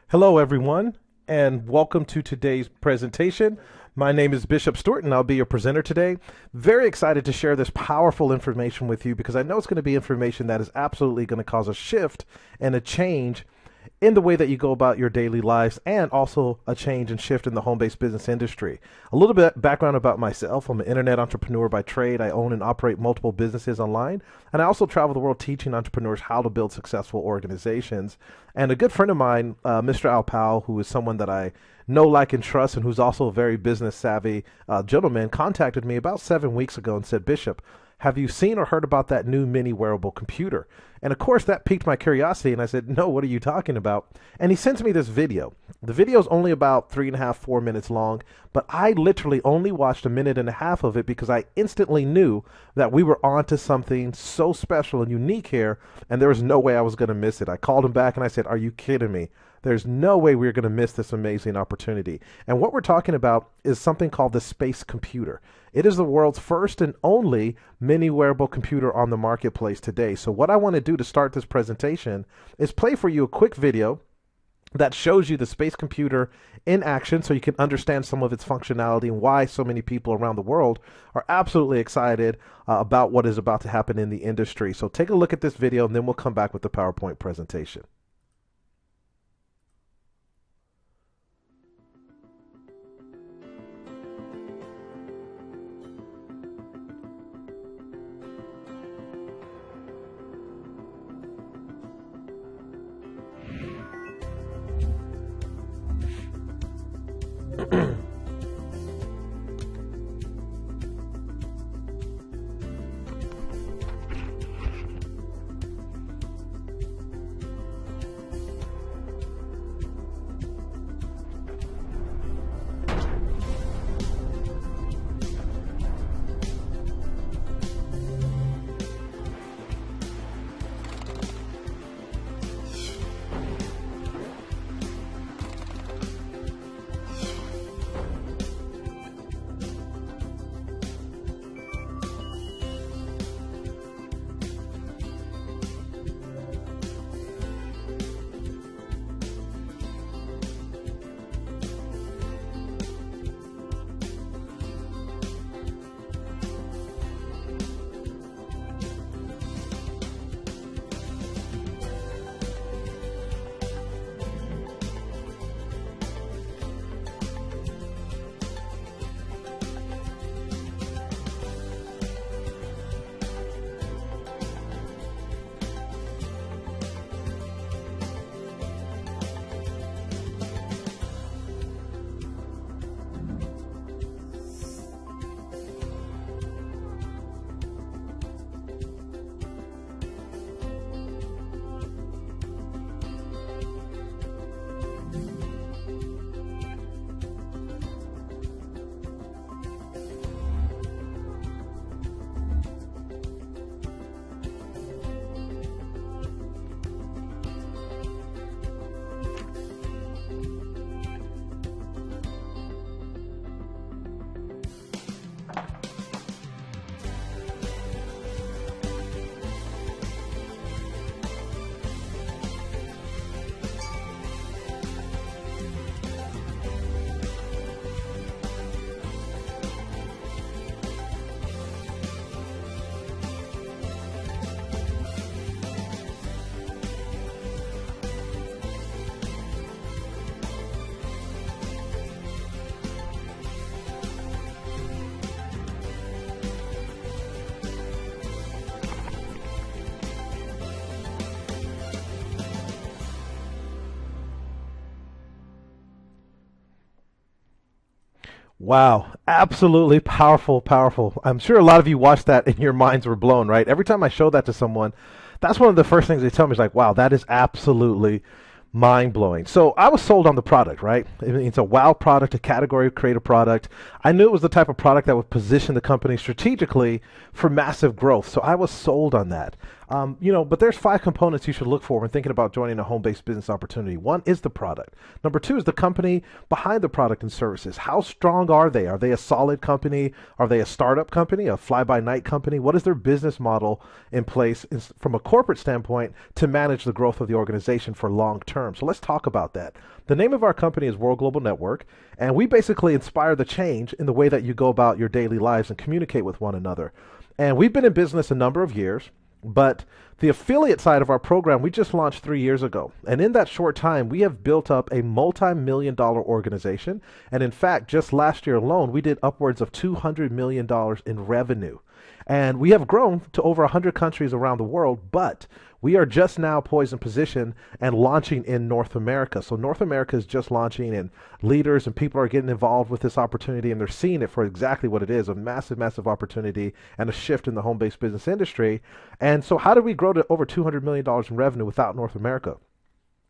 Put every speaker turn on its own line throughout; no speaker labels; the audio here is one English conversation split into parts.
Hello, everyone, and welcome to today's presentation. My name is Bishop Stewart, and I'll be your presenter today. Very excited to share this powerful information with you because I know it's going to be information that is absolutely going to cause a shift and a change in the way that you go about your daily lives, and also a change and shift in the home-based business industry. A little bit background about myself. I'm an internet entrepreneur by trade. I own and operate multiple businesses online, and I also travel the world teaching entrepreneurs how to build successful organizations. And a good friend of mine, Mr. Al Powell, who is someone that I know, like, and trust, and who's also a very business savvy gentleman, contacted me about 7 weeks ago and said, Bishop, have you seen or heard about that new mini wearable computer? And of course, that piqued my curiosity, and I said, no, what are you talking about? And he sends me this video. The video is only about 3.5, 4 minutes long, but I literally only watched a minute and a half of it because I instantly knew that we were onto something so special and unique here, and there was no way I was going to miss it. I called him back and I said, are you kidding me? There's no way we're going to miss this amazing opportunity. And what we're talking about is something called the space computer. It is the world's first and only mini wearable computer on the marketplace today. So what I want to do to start this presentation is play for you a quick video that shows you the space computer in action so you can understand some of its functionality and why so many people around the world are absolutely excited about what is about to happen in the industry. So take a look at this video, and then we'll come back with the PowerPoint presentation. Wow, absolutely powerful, powerful. I'm sure a lot of you watched that and your minds were blown, right? Every time I show that to someone, that's one of the first things they tell me is like, wow, that is absolutely mind blowing. So I was sold on the product, right? I mean, it's a wow product, a category creative product. I knew it was the type of product that would position the company strategically for massive growth. So I was sold on that. But there's five components you should look for when thinking about joining a home-based business opportunity. One is the product. Number two is the company behind the product and services. How strong are they? Are they a solid company? Are they a startup company, a fly-by-night company? What is their business model in place from a corporate standpoint to manage the growth of the organization for long term? So let's talk about that. The name of our company is World Global Network, and we basically inspire the change in the way that you go about your daily lives and communicate with one another. And we've been in business a number of years. But the affiliate side of our program, we just launched 3 years ago. And in that short time, we have built up a multi-million-dollar organization. And in fact, just last year alone, we did upwards of $200 million in revenue. And we have grown to over 100 countries around the world, but we are just now poised in position and launching in North America. So North America is just launching, and leaders and people are getting involved with this opportunity, and they're seeing it for exactly what it is, a massive, massive opportunity and a shift in the home-based business industry. And so how did we grow to over $200 million in revenue without North America?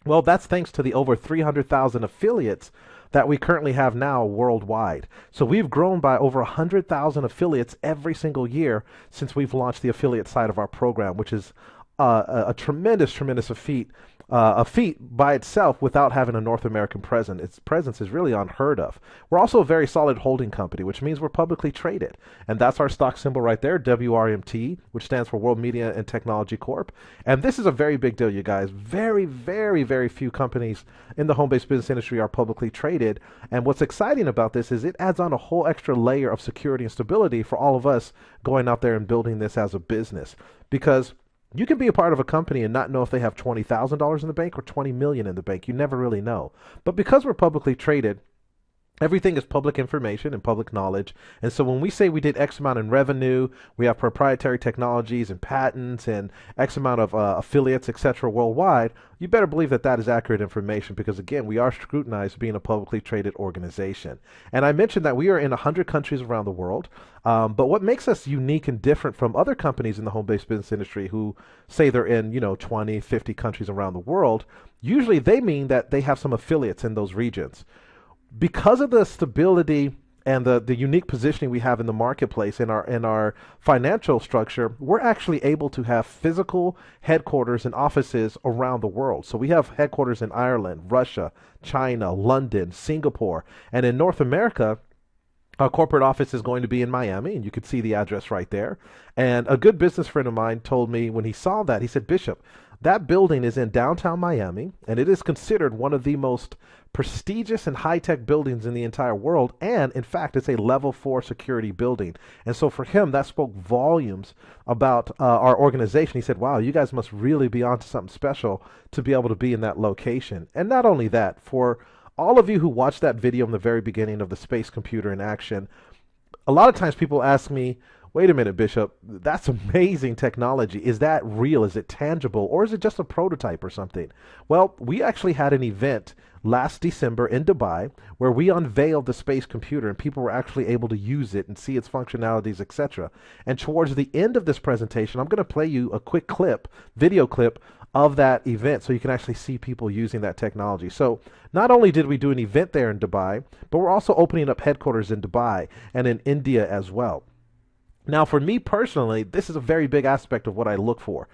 Well, that's thanks to the over 300,000 affiliates that we currently have now worldwide. So we've grown by over 100,000 affiliates every single year since we've launched the affiliate side of our program, which is a tremendous, tremendous feat by itself without having a North American presence. Its presence is really unheard of. We're also a very solid holding company, which means we're publicly traded. And that's our stock symbol right there, WRMT, which stands for World Media and Technology Corp. And this is a very big deal, you guys. Very, very, very few companies in the home-based business industry are publicly traded. And what's exciting about this is it adds on a whole extra layer of security and stability for all of us going out there and building this as a business. Because you can be a part of a company and not know if they have $20,000 in the bank or $20 million in the bank. You never really know. But because we're publicly traded, everything is public information and public knowledge. And so when we say we did X amount in revenue, we have proprietary technologies and patents and X amount of affiliates, etc. worldwide, you better believe that that is accurate information because, again, we are scrutinized being a publicly traded organization. And I mentioned that we are in 100 countries around the world. But what makes us unique and different from other companies in the home-based business industry who say they're in, 20, 50 countries around the world, usually they mean that they have some affiliates in those regions. Because of the stability and the unique positioning we have in the marketplace in our financial structure, we're actually able to have physical headquarters and offices around the world. So we have headquarters in Ireland, Russia, China, London, Singapore, and in North America, our corporate office is going to be in Miami, and you could see the address right there. And a good business friend of mine told me when he saw that, he said, Bishop, that building is in downtown Miami, and it is considered one of the most prestigious and high-tech buildings in the entire world, and in fact, it's a level 4 security building. And so for him, that spoke volumes about our organization. He said, wow, you guys must really be onto something special to be able to be in that location. And not only that, for all of you who watched that video in the very beginning of the space computer in action, a lot of times people ask me, wait a minute, Bishop, that's amazing technology. Is that real? Is it tangible? Or is it just a prototype or something? Well, we actually had an event last December in Dubai where we unveiled the space computer and people were actually able to use it and see its functionalities, etc. And towards the end of this presentation, I'm going to play you a quick clip, video clip of that event so you can actually see people using that technology. So not only did we do an event there in Dubai, but we're also opening up headquarters in Dubai and in India as well. Now, for me personally, this is a very big aspect of what I look for.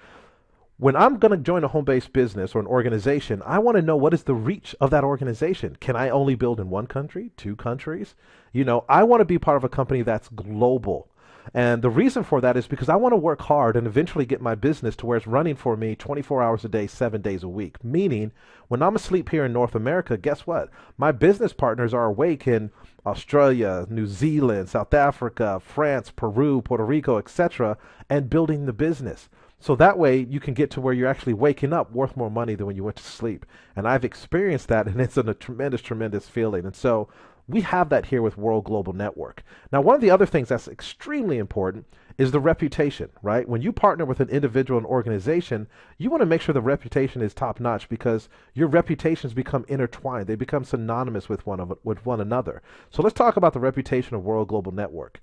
When I'm going to join a home-based business or an organization, I want to know what is the reach of that organization. Can I only build in one country, 2 countries? I want to be part of a company that's global. And the reason for that is because I want to work hard and eventually get my business to where it's running for me 24 hours a day, 7 days a week. Meaning, when I'm asleep here in North America, guess what? My business partners are awake in Australia, New Zealand, South Africa, France, Peru, Puerto Rico, etc., and building the business. So that way you can get to where you're actually waking up worth more money than when you went to sleep. And I've experienced that, and it's a tremendous, tremendous feeling. And so we have that here with World Global Network. Now, one of the other things that's extremely important is the reputation, right? When you partner with an individual and organization, you want to make sure the reputation is top notch because your reputations become intertwined. They become synonymous with one another. So let's talk about the reputation of World Global Network.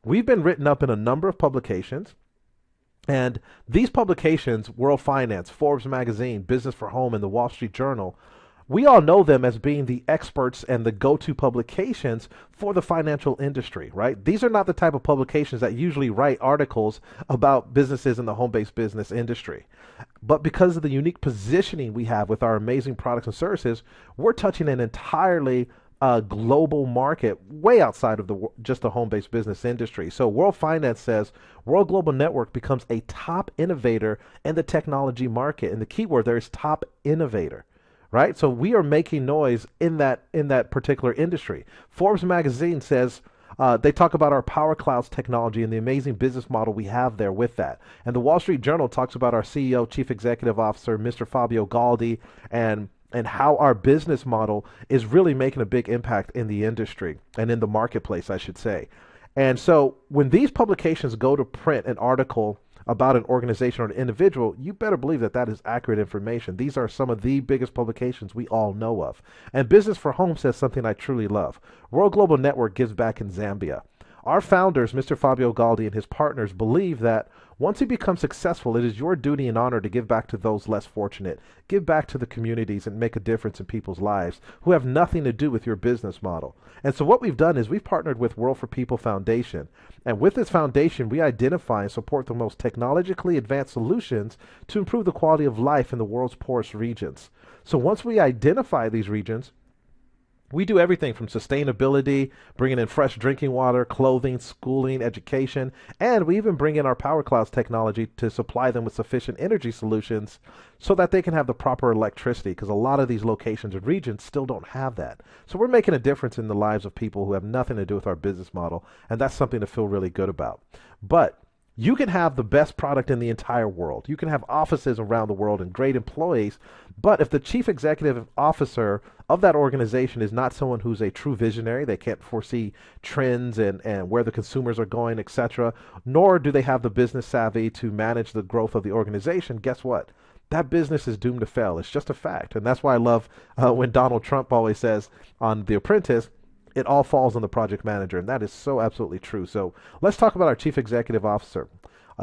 We've been written up in a number of publications. And these publications, World Finance, Forbes Magazine, Business for Home, and the Wall Street Journal, we all know them as being the experts and the go-to publications for the financial industry, right? These are not the type of publications that usually write articles about businesses in the home-based business industry. But because of the unique positioning we have with our amazing products and services, we're touching an entirely global market way outside of just the home-based business industry. So World Finance says World Global Network becomes a top innovator in the technology market. And the key word there is top innovator, right? So we are making noise in that particular industry. Forbes magazine says they talk about our Power Clouds technology and the amazing business model we have there with that. And the Wall Street Journal talks about our CEO, Chief Executive Officer, Mr. Fabio Galdi, and how our business model is really making a big impact in the industry and in the marketplace, I should say. And so when these publications go to print an article about an organization or an individual, you better believe that that is accurate information. These are some of the biggest publications we all know of. And Business for Home says something I truly love. World Global Network gives back in Zambia. Our founders, Mr. Fabio Galdi and his partners, believe that once you become successful, it is your duty and honor to give back to those less fortunate, give back to the communities and make a difference in people's lives who have nothing to do with your business model. And so what we've done is we've partnered with World for People Foundation. And with this foundation, we identify and support the most technologically advanced solutions to improve the quality of life in the world's poorest regions. So once we identify these regions, we do everything from sustainability, bringing in fresh drinking water, clothing, schooling, education, and we even bring in our Power Clouds technology to supply them with sufficient energy solutions so that they can have the proper electricity, because a lot of these locations and regions still don't have that. So we're making a difference in the lives of people who have nothing to do with our business model, and that's something to feel really good about. But you can have the best product in the entire world. You can have offices around the world and great employees, but if the chief executive officer of that organization is not someone who's a true visionary, they can't foresee trends and where the consumers are going, etc., nor do they have the business savvy to manage the growth of the organization, guess what? That business is doomed to fail. It's just a fact. And that's why I love when Donald Trump always says on The Apprentice, it all falls on the project manager, and that is so absolutely true. So let's talk about our chief executive officer.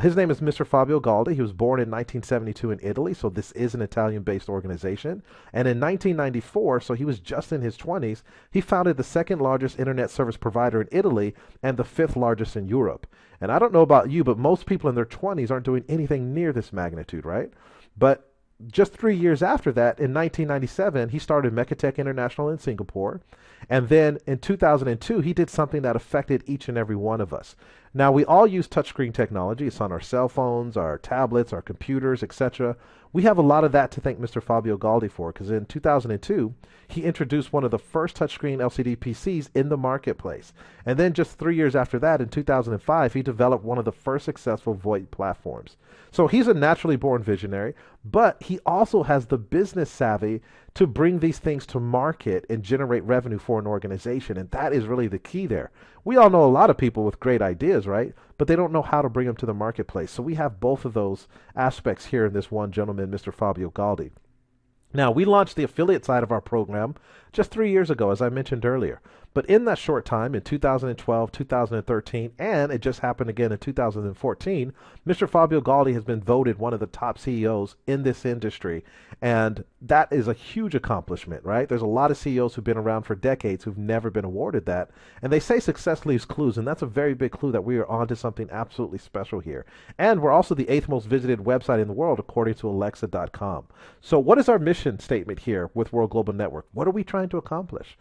His name is Mr. Fabio Galdi. He was born in 1972 in Italy, so this is an Italian-based organization. And in 1994, so he was just in his 20s, he founded the second largest internet service provider in Italy and the fifth largest in Europe. And I don't know about you, but most people in their 20s aren't doing anything near this magnitude, right? But just 3 years after that, in 1997, he started Mecatech International in Singapore. And then in 2002, he did something that affected each and every one of us. Now, we all use touchscreen technology. It's on our cell phones, our tablets, our computers, etc. We have a lot of that to thank Mr. Fabio Galdi for, because in 2002, he introduced one of the first touchscreen LCD PCs in the marketplace. And then just 3 years after that, in 2005, he developed one of the first successful VoIP platforms. So he's a naturally born visionary, but he also has the business savvy to bring these things to market and generate revenue for an organization. And that is really the key there. We all know a lot of people with great ideas, right? But they don't know how to bring them to the marketplace. So we have both of those aspects here in this one gentleman, Mr. Fabio Galdi. Now, we launched the affiliate side of our program just 3 years ago, as I mentioned earlier. But in that short time, in 2012, 2013, and it just happened again in 2014, Mr. Fabio Galdi has been voted one of the top CEOs in this industry. And that is a huge accomplishment, right? There's a lot of CEOs who've been around for decades who've never been awarded that. And they say success leaves clues, and that's a very big clue that we are onto something absolutely special here. And we're also the 8th most visited website in the world, according to Alexa.com. So what is our mission statement here with World Global Network? What are we trying to accomplish?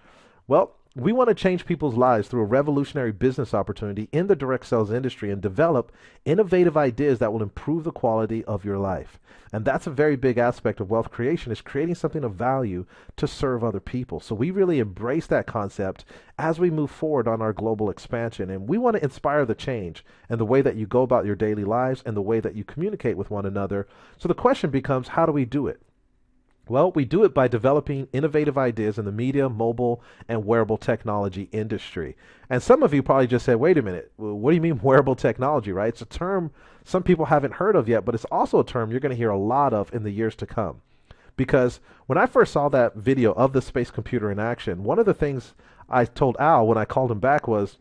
Well, we want to change people's lives through a revolutionary business opportunity in the direct sales industry and develop innovative ideas that will improve the quality of your life. And that's a very big aspect of wealth creation, is creating something of value to serve other people. So we really embrace that concept as we move forward on our global expansion. And we want to inspire the change in the way that you go about your daily lives and the way that you communicate with one another. So the question becomes, how do we do it? Well, we do it by developing innovative ideas in the media, mobile, and wearable technology industry. And some of you probably just said, wait a minute, what do you mean wearable technology, right? It's a term some people haven't heard of yet, but it's also a term you're going to hear a lot of in the years to come. Because when I first saw that video of the space computer in action, one of the things I told Al when I called him back was,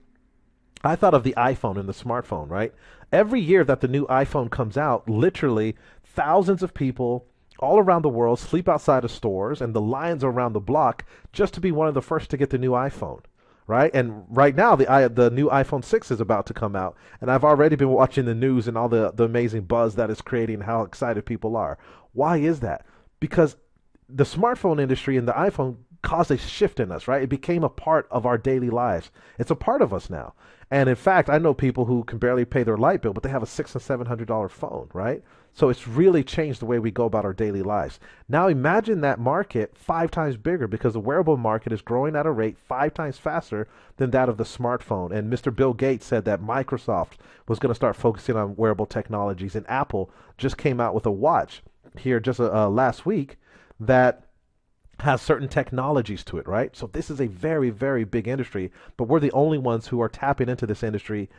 I thought of the iPhone and the smartphone, right? Every year that the new iPhone comes out, literally thousands of people all around the world sleep outside of stores, and the lines around the block just to be one of the first to get the new iPhone. Right, and right now the new iPhone 6 is about to come out, and I've already been watching the news and all the amazing buzz that is creating, how excited people are. Why is that? Because the smartphone industry and the iPhone caused a shift in us, right? It became a part of our daily lives. It's a part of us now. And in fact, I know people who can barely pay their light bill, but they have a $600 and $700 phone, right? So it's really changed the way we go about our daily lives. Now imagine that market 5 times bigger, because the wearable market is growing at a rate 5 times faster than that of the smartphone. And Mr. Bill Gates said that Microsoft was going to start focusing on wearable technologies, and Apple just came out with a watch here just last week that has certain technologies to it, right? So this is a very, very big industry, but we're the only ones who are tapping into this industry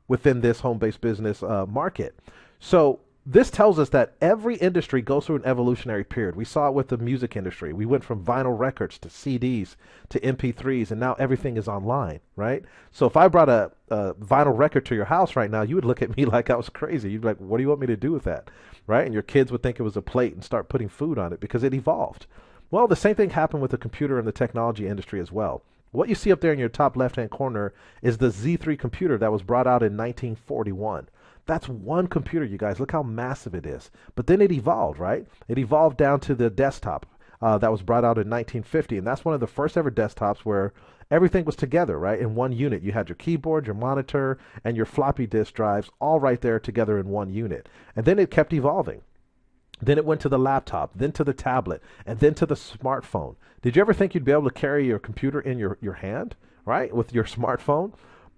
within this home-based business market. So this tells us that every industry goes through an evolutionary period. We saw it with the music industry. We went from vinyl records to CDs to MP3s, and now everything is online, right? So if I brought a vinyl record to your house right now, you would look at me like I was crazy. You'd be like, what do you want me to do with that, right? And your kids would think it was a plate and start putting food on it because it evolved. Well, the same thing happened with the computer and the technology industry as well. What you see up there in your top left-hand corner is the Z3 computer that was brought out in 1941. That's one computer, you guys. Look how massive it is. But then it evolved, right? It evolved down to the desktop that was brought out in 1950. And that's one of the first ever desktops where everything was together, right? In one unit. You had your keyboard, your monitor, and your floppy disk drives all right there together in one unit. And then it kept evolving. Then it went to the laptop, then to the tablet, and then to the smartphone. Did you ever think you'd be able to carry your computer in your hand, right, with your smartphone?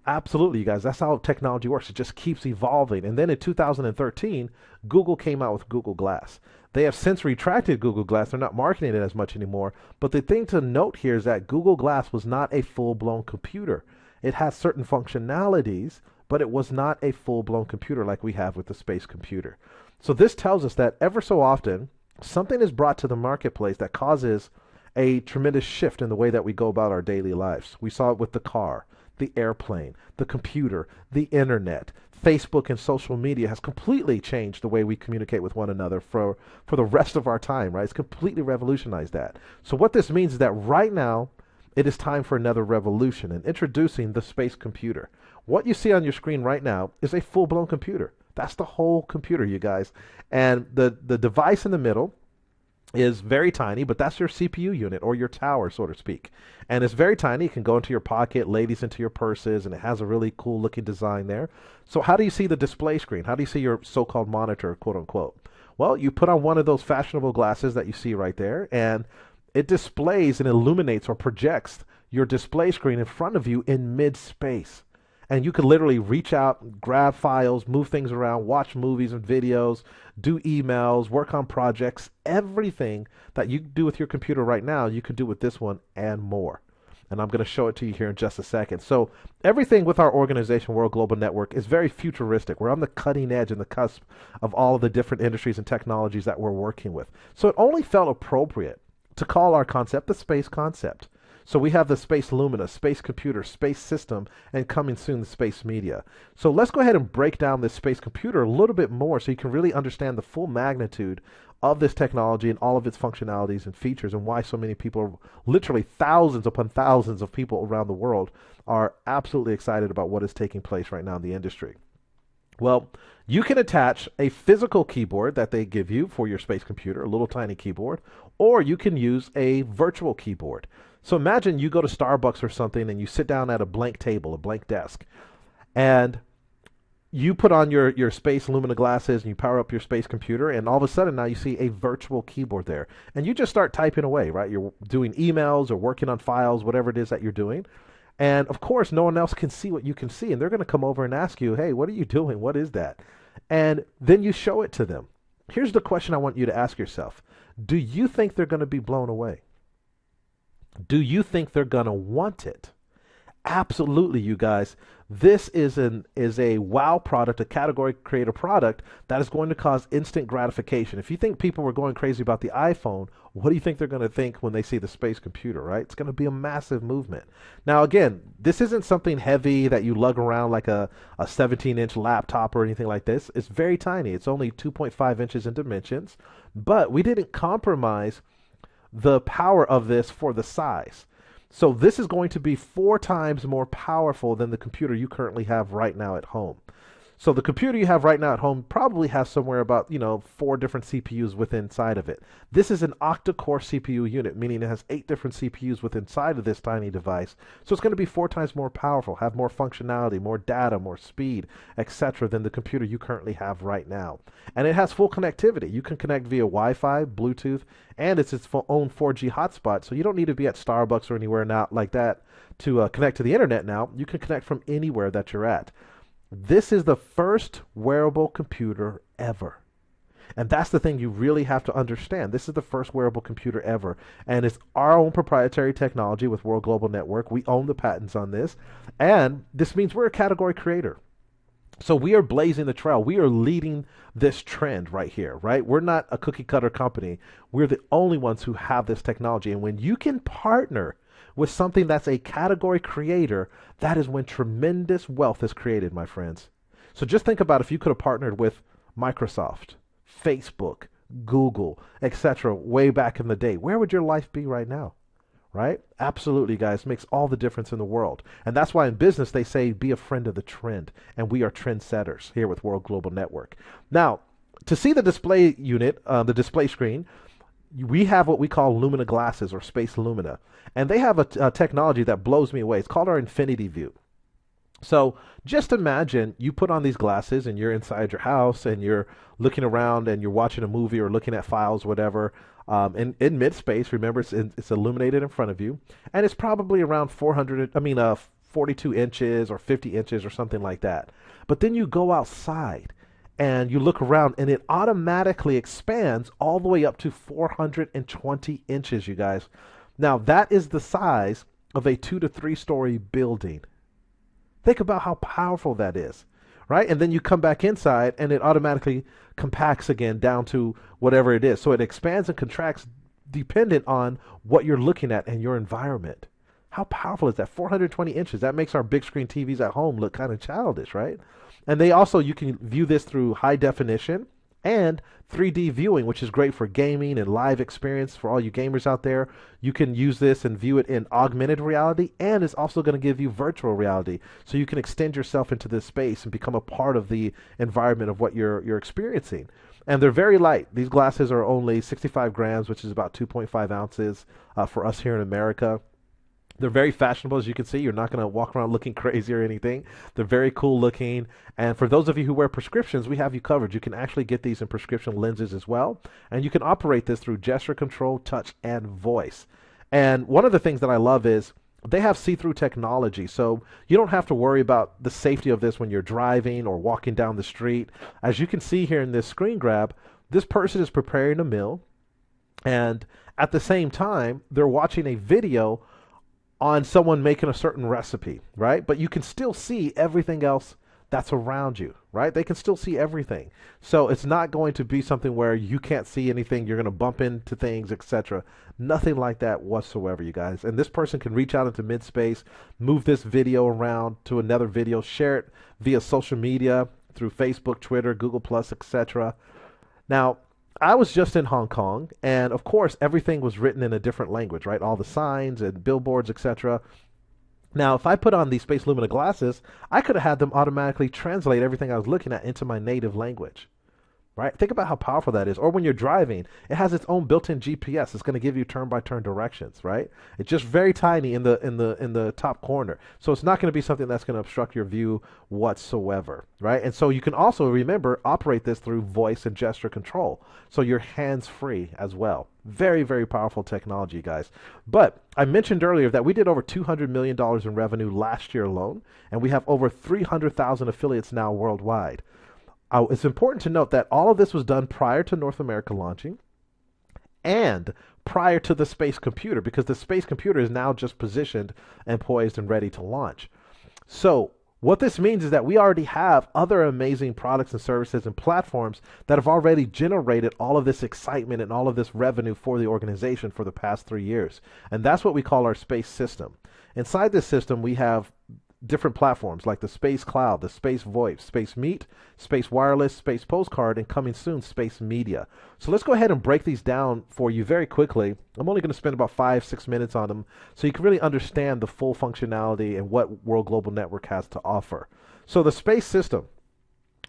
Absolutely, you guys. That's how technology works. It just keeps evolving. And then in 2013, Google came out with Google Glass. They have since retracted Google Glass. They're not marketing it as much anymore. But the thing to note here is that Google Glass was not a full-blown computer. It has certain functionalities, but it was not a full-blown computer like we have with the space computer. So this tells us that ever so often, something is brought to the marketplace that causes a tremendous shift in the way that we go about our daily lives. We saw it with the car, the airplane, the computer, the internet. Facebook and social media has completely changed the way we communicate with one another for the rest of our time, right? It's completely revolutionized that. So what this means is that right now, it is time for another revolution in introducing the space computer. What you see on your screen right now is a full-blown computer. That's the whole computer, you guys. And the device in the middle is very tiny, but that's your CPU unit or your tower, so to speak. And it's very tiny. It can go into your pocket, ladies into your purses, and it has a really cool looking design there. So how do you see the display screen? How do you see your so-called monitor, quote unquote? Well, you put on one of those fashionable glasses that you see right there, and it displays and illuminates or projects your display screen in front of you in mid-space. And you can literally reach out, grab files, move things around, watch movies and videos, do emails, work on projects. Everything that you do with your computer right now, you can do with this one and more. And I'm going to show it to you here in just a second. So everything with our organization, World Global Network, is very futuristic. We're on the cutting edge and the cusp of all of the different industries and technologies that we're working with. So it only felt appropriate to call our concept the space concept. So we have the Space Lumina, Space Computer, Space System, and coming soon the Space Media. So let's go ahead and break down this space computer a little bit more so you can really understand the full magnitude of this technology and all of its functionalities and features, and why so many people, literally thousands upon thousands of people around the world, are absolutely excited about what is taking place right now in the industry. Well, you can attach a physical keyboard that they give you for your space computer, a little tiny keyboard, or you can use a virtual keyboard. So imagine you go to Starbucks or something and you sit down at a blank table, a blank desk, and you put on your Space Lumina glasses and you power up your space computer, and all of a sudden now you see a virtual keyboard there. And you just start typing away, right? You're doing emails or working on files, whatever it is that you're doing. And of course, no one else can see what you can see, and they're going to come over and ask you, hey, what are you doing? What is that? And then you show it to them. Here's the question I want you to ask yourself. Do you think they're going to be blown away? Do you think they're going to want it? Absolutely, you guys. This is a wow product, a category creator product that is going to cause instant gratification. If you think people were going crazy about the iPhone, what do you think they're going to think when they see the space computer, right? It's going to be a massive movement. Now, again, this isn't something heavy that you lug around like a 17-inch laptop or anything like this. It's very tiny. It's only 2.5 inches in dimensions, but we didn't compromise the power of this for the size. So this is going to be 4 times more powerful than the computer you currently have right now at home. So the computer you have right now at home probably has somewhere about, 4 different CPUs within inside of it. This is an octa-core CPU unit, meaning it has 8 different CPUs within inside of this tiny device. So it's going to be 4 times more powerful, have more functionality, more data, more speed, etc. than the computer you currently have right now. And it has full connectivity. You can connect via Wi-Fi, Bluetooth, and it's its own 4G hotspot. So you don't need to be at Starbucks or anywhere now like that to connect to the internet now. You can connect from anywhere that you're at. This is the first wearable computer ever. And that's the thing you really have to understand. This is the first wearable computer ever. And it's our own proprietary technology with World Global Network. We own the patents on this. And this means we're a category creator. So we are blazing the trail. We are leading this trend right here, right? We're not a cookie cutter company. We're the only ones who have this technology. And when you can partner with something that's a category creator, that is when tremendous wealth is created, my friends. So just think about if you could have partnered with Microsoft, Facebook, Google, etc. way back in the day. Where would your life be right now? Right? Absolutely, guys. Makes all the difference in the world. And that's why in business they say be a friend of the trend. And we are trendsetters here with World Global Network. Now, to see the display unit, the display screen, we have what we call Lumina glasses or Space Lumina. And they have a technology that blows me away. It's called our Infinity View. So just imagine you put on these glasses and you're inside your house and you're looking around and you're watching a movie or looking at files, whatever. In mid-space, remember, it's illuminated in front of you. And it's probably around 42 inches or 50 inches or something like that. But then you go outside and you look around and it automatically expands all the way up to 420 inches, you guys. Now, that is the size of a 2 to 3 story building. Think about how powerful that is, right? And then you come back inside and it automatically compacts again down to whatever it is. So it expands and contracts dependent on what you're looking at and your environment. How powerful is that? 420 inches. That makes our big screen TVs at home look kind of childish, right? And you can view this through high definition and 3D viewing, which is great for gaming and live experience for all you gamers out there. You can use this and view it in augmented reality, and it's also going to give you virtual reality. So you can extend yourself into this space and become a part of the environment of what you're experiencing. And they're very light. These glasses are only 65 grams, which is about 2.5 ounces for us here in America. They're very fashionable, as you can see. You're not going to walk around looking crazy or anything. They're very cool looking. And for those of you who wear prescriptions, we have you covered. You can actually get these in prescription lenses as well. And you can operate this through gesture control, touch, and voice. And one of the things that I love is they have see-through technology. So you don't have to worry about the safety of this when you're driving or walking down the street. As you can see here in this screen grab, this person is preparing a meal. And at the same time, they're watching a video on someone making a certain recipe, right? But you can still see everything else that's around you, right? They can still see everything. So it's not going to be something where you can't see anything, you're going to bump into things, etc. Nothing like that whatsoever, you guys. And this person can reach out into mid-space, move this video around to another video, share it via social media through Facebook, Twitter, Google+, etc. Now, I was just in Hong Kong, and of course, everything was written in a different language, right? All the signs and billboards, etc. Now, if I put on these Space Lumina glasses, I could have had them automatically translate everything I was looking at into my native language, right? Think about how powerful that is. Or when you're driving, it has its own built-in GPS. It's going to give you turn-by-turn directions, right? It's just very tiny in the top corner, so it's not going to be something that's going to obstruct your view whatsoever, right? And so you can also remember operate this through voice and gesture control, so you're hands-free as well. Very, very powerful technology, guys. But I mentioned earlier that we did over $200 million in revenue last year alone, and we have over 300,000 affiliates now worldwide. It's important to note that all of this was done prior to North America launching and prior to the space computer, because the space computer is now just positioned and poised and ready to launch. So What this means is that we already have other amazing products and services and platforms that have already generated all of this excitement and all of this revenue for the organization for the past 3 years. And that's what we call our space system. Inside this system, we have different platforms like the Space Cloud, the Space VoIP, Space Meet, Space Wireless, Space Postcard, and coming soon, Space Media. So let's go ahead and break these down for you very quickly. I'm only going to spend about 5-6 minutes on them so you can really understand the full functionality and what World Global Network has to offer. So the space system,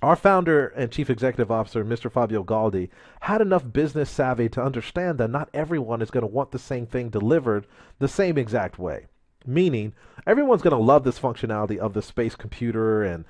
our founder and chief executive officer, Mr. Fabio Galdi, had enough business savvy to understand that not everyone is going to want the same thing delivered the same exact way. Meaning, everyone's going to love this functionality of the space computer and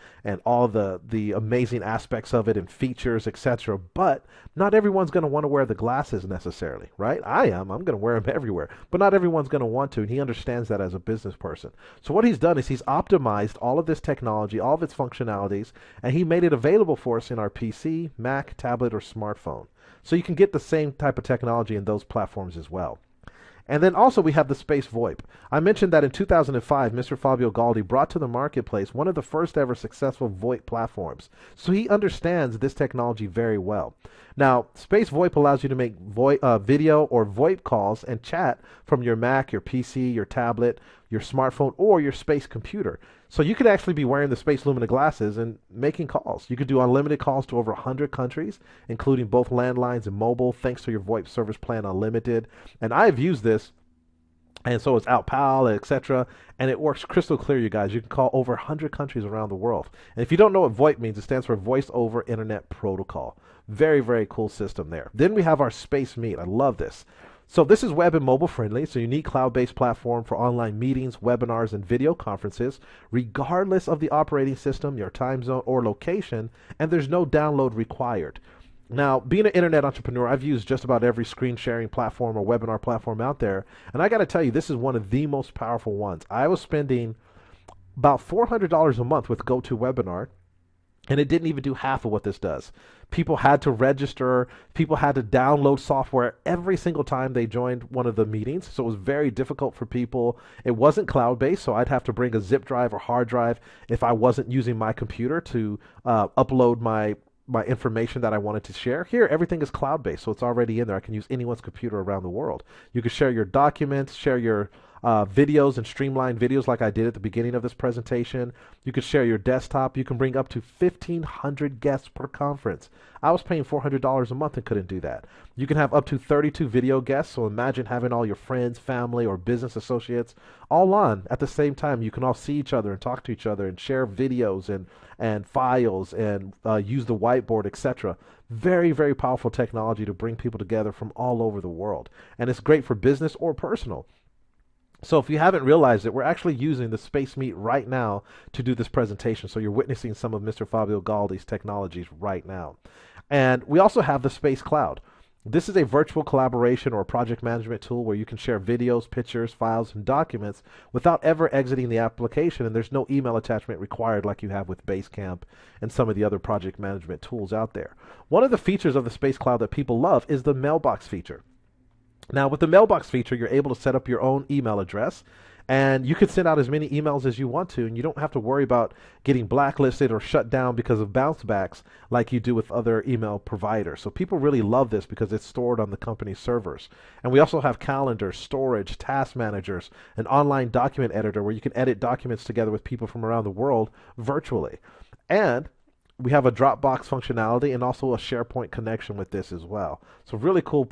all the amazing aspects of it and features, etc. But not everyone's going to want to wear the glasses necessarily, right? I am. I'm going to wear them everywhere. But not everyone's going to want to, and he understands that as a business person. So what he's done is he's optimized all of this technology, all of its functionalities, and he made it available for us in our PC, Mac, tablet, or smartphone. So you can get the same type of technology in those platforms as well. And then also we have the Space VoIP. I mentioned that in 2005, Mr. Fabio Galdi brought to the marketplace one of the first ever successful VoIP platforms. So he understands this technology very well. Now, Space VoIP allows you to make video or VoIP calls and chat from your Mac, your PC, your tablet, your smartphone, or your space computer. So you could actually be wearing the Space Lumina glasses and making calls. You could do unlimited calls to over 100 countries, including both landlines and mobile, thanks to your VoIP service plan Unlimited. And I've used this, and so it's Outpal, etc., and it works crystal clear, you guys. You can call over 100 countries around the world. And if you don't know what VoIP means, it stands for Voice over Internet Protocol. Very, very cool system there. Then we have our Space Meet. I love this. So this is web and mobile friendly. It's a unique cloud-based platform for online meetings, webinars, and video conferences, regardless of the operating system, your time zone, or location, and there's no download required. Now, being an internet entrepreneur, I've used just about every screen sharing platform or webinar platform out there, and I got to tell you, this is one of the most powerful ones. I was spending about $400 a month with GoToWebinar, and it didn't even do half of what this does. People had to register. People had to download software every single time they joined one of the meetings. So it was very difficult for people. It wasn't cloud-based, so I'd have to bring a zip drive or hard drive if I wasn't using my computer to upload my information that I wanted to share. Here, everything is cloud-based, so it's already in there. I can use anyone's computer around the world. You can share your documents, share your videos and streamline videos like I did at the beginning of this presentation. You can share your desktop. You can bring up to 1,500 guests per conference. I was paying $400 a month and couldn't do that. You can have up to 32 video guests, so imagine having all your friends, family, or business associates all on at the same time. You can all see each other and talk to each other and share videos and files and use the whiteboard, etc. Very, very powerful technology to bring people together from all over the world. And it's great for business or personal. So if you haven't realized it, we're actually using the Space Meet right now to do this presentation. So you're witnessing some of Mr. Fabio Galdi's technologies right now. And we also have the Space Cloud. This is a virtual collaboration or project management tool where you can share videos, pictures, files, and documents without ever exiting the application, and there's no email attachment required like you have with Basecamp and some of the other project management tools out there. One of the features of the Space Cloud that people love is the mailbox feature. Now, with the mailbox feature, you're able to set up your own email address, and you can send out as many emails as you want to, and you don't have to worry about getting blacklisted or shut down because of bounce backs like you do with other email providers. So people really love this because it's stored on the company's servers. And we also have calendars, storage, task managers, an online document editor where you can edit documents together with people from around the world virtually. And we have a Dropbox functionality and also a SharePoint connection with this as well. So really cool